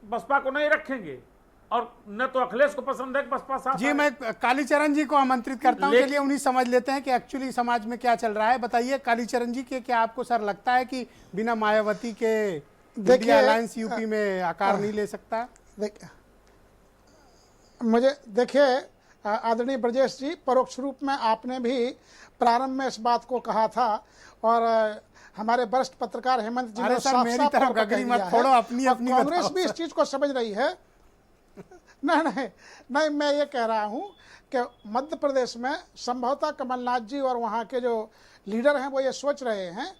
बसपा को नहीं रखेंगे, और न तो अखिलेश को पसंद है कि बसपा साथ। जी, मैं कालीचरण जी को आमंत्रित करता हूं, चलिए उन्हीं समझ लेते हैं कि एक्चुअली समाज में क्या चल रहा है। बताइए कालीचरण जी के, क्या आपको सर लगता है कि बिना मायावती के इंडिया अलायंस यूपी में आकार नहीं ले सकता? मुझे देखिए आदरणीय ब्रजेश जी, परोक्ष रूप में आपने भी प्रारंभ में इस बात को कहा था, और हमारे वरिष्ठ पत्रकार हेमंत जी ने साफ-साफ तौर पर कह दिया है, और कांग्रेस भी इस चीज को समझ रही है। नहीं, मैं ये कह रहा हूं कि मध्य प्रदेश में संभवतः कमलनाथ जी और वहां के जो लीडर हैं वो ये सोच रहे हैं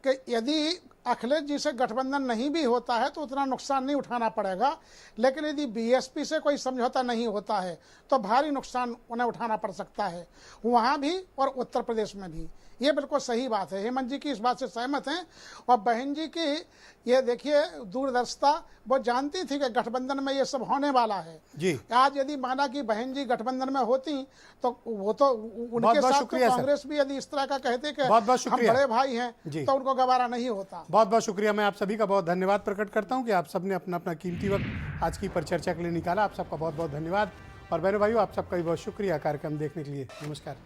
कि यदि अखिलेश जी से गठबंधन नहीं भी होता है तो उतना नुकसान नहीं उठाना पड़ेगा, लेकिन यदि बीएसपी से कोई समझौता नहीं होता है तो भारी नुकसान उन्हें उठाना पड़ सकता है, वहाँ भी और उत्तर प्रदेश में भी। ये बिल्कुल सही बात है, हेमंत जी की इस बात से सहमत हैं। और बहन जी की ये देखिए दूरदर्शिता, वो जानती थी कि गठबंधन में ये सब होने वाला है जी। आज यदि माना कि बहन जी गठबंधन में होती तो वो तो उनके साथ तो कांग्रेस भी यदि इस तरह का कहते कि हम बड़े भाई हैं तो उनको गवारा नहीं होता। बहुत बहुत शुक्रिया, मैं आप सभी का बहुत धन्यवाद प्रकट करता हूँ कि आप सबने अपना अपना कीमती वक्त आज की परिचर्चा के लिए निकाला। आप सबका बहुत बहुत धन्यवाद, और बहनों भाइयों आप सबका भी बहुत शुक्रिया कार्यक्रम देखने के लिए। नमस्कार।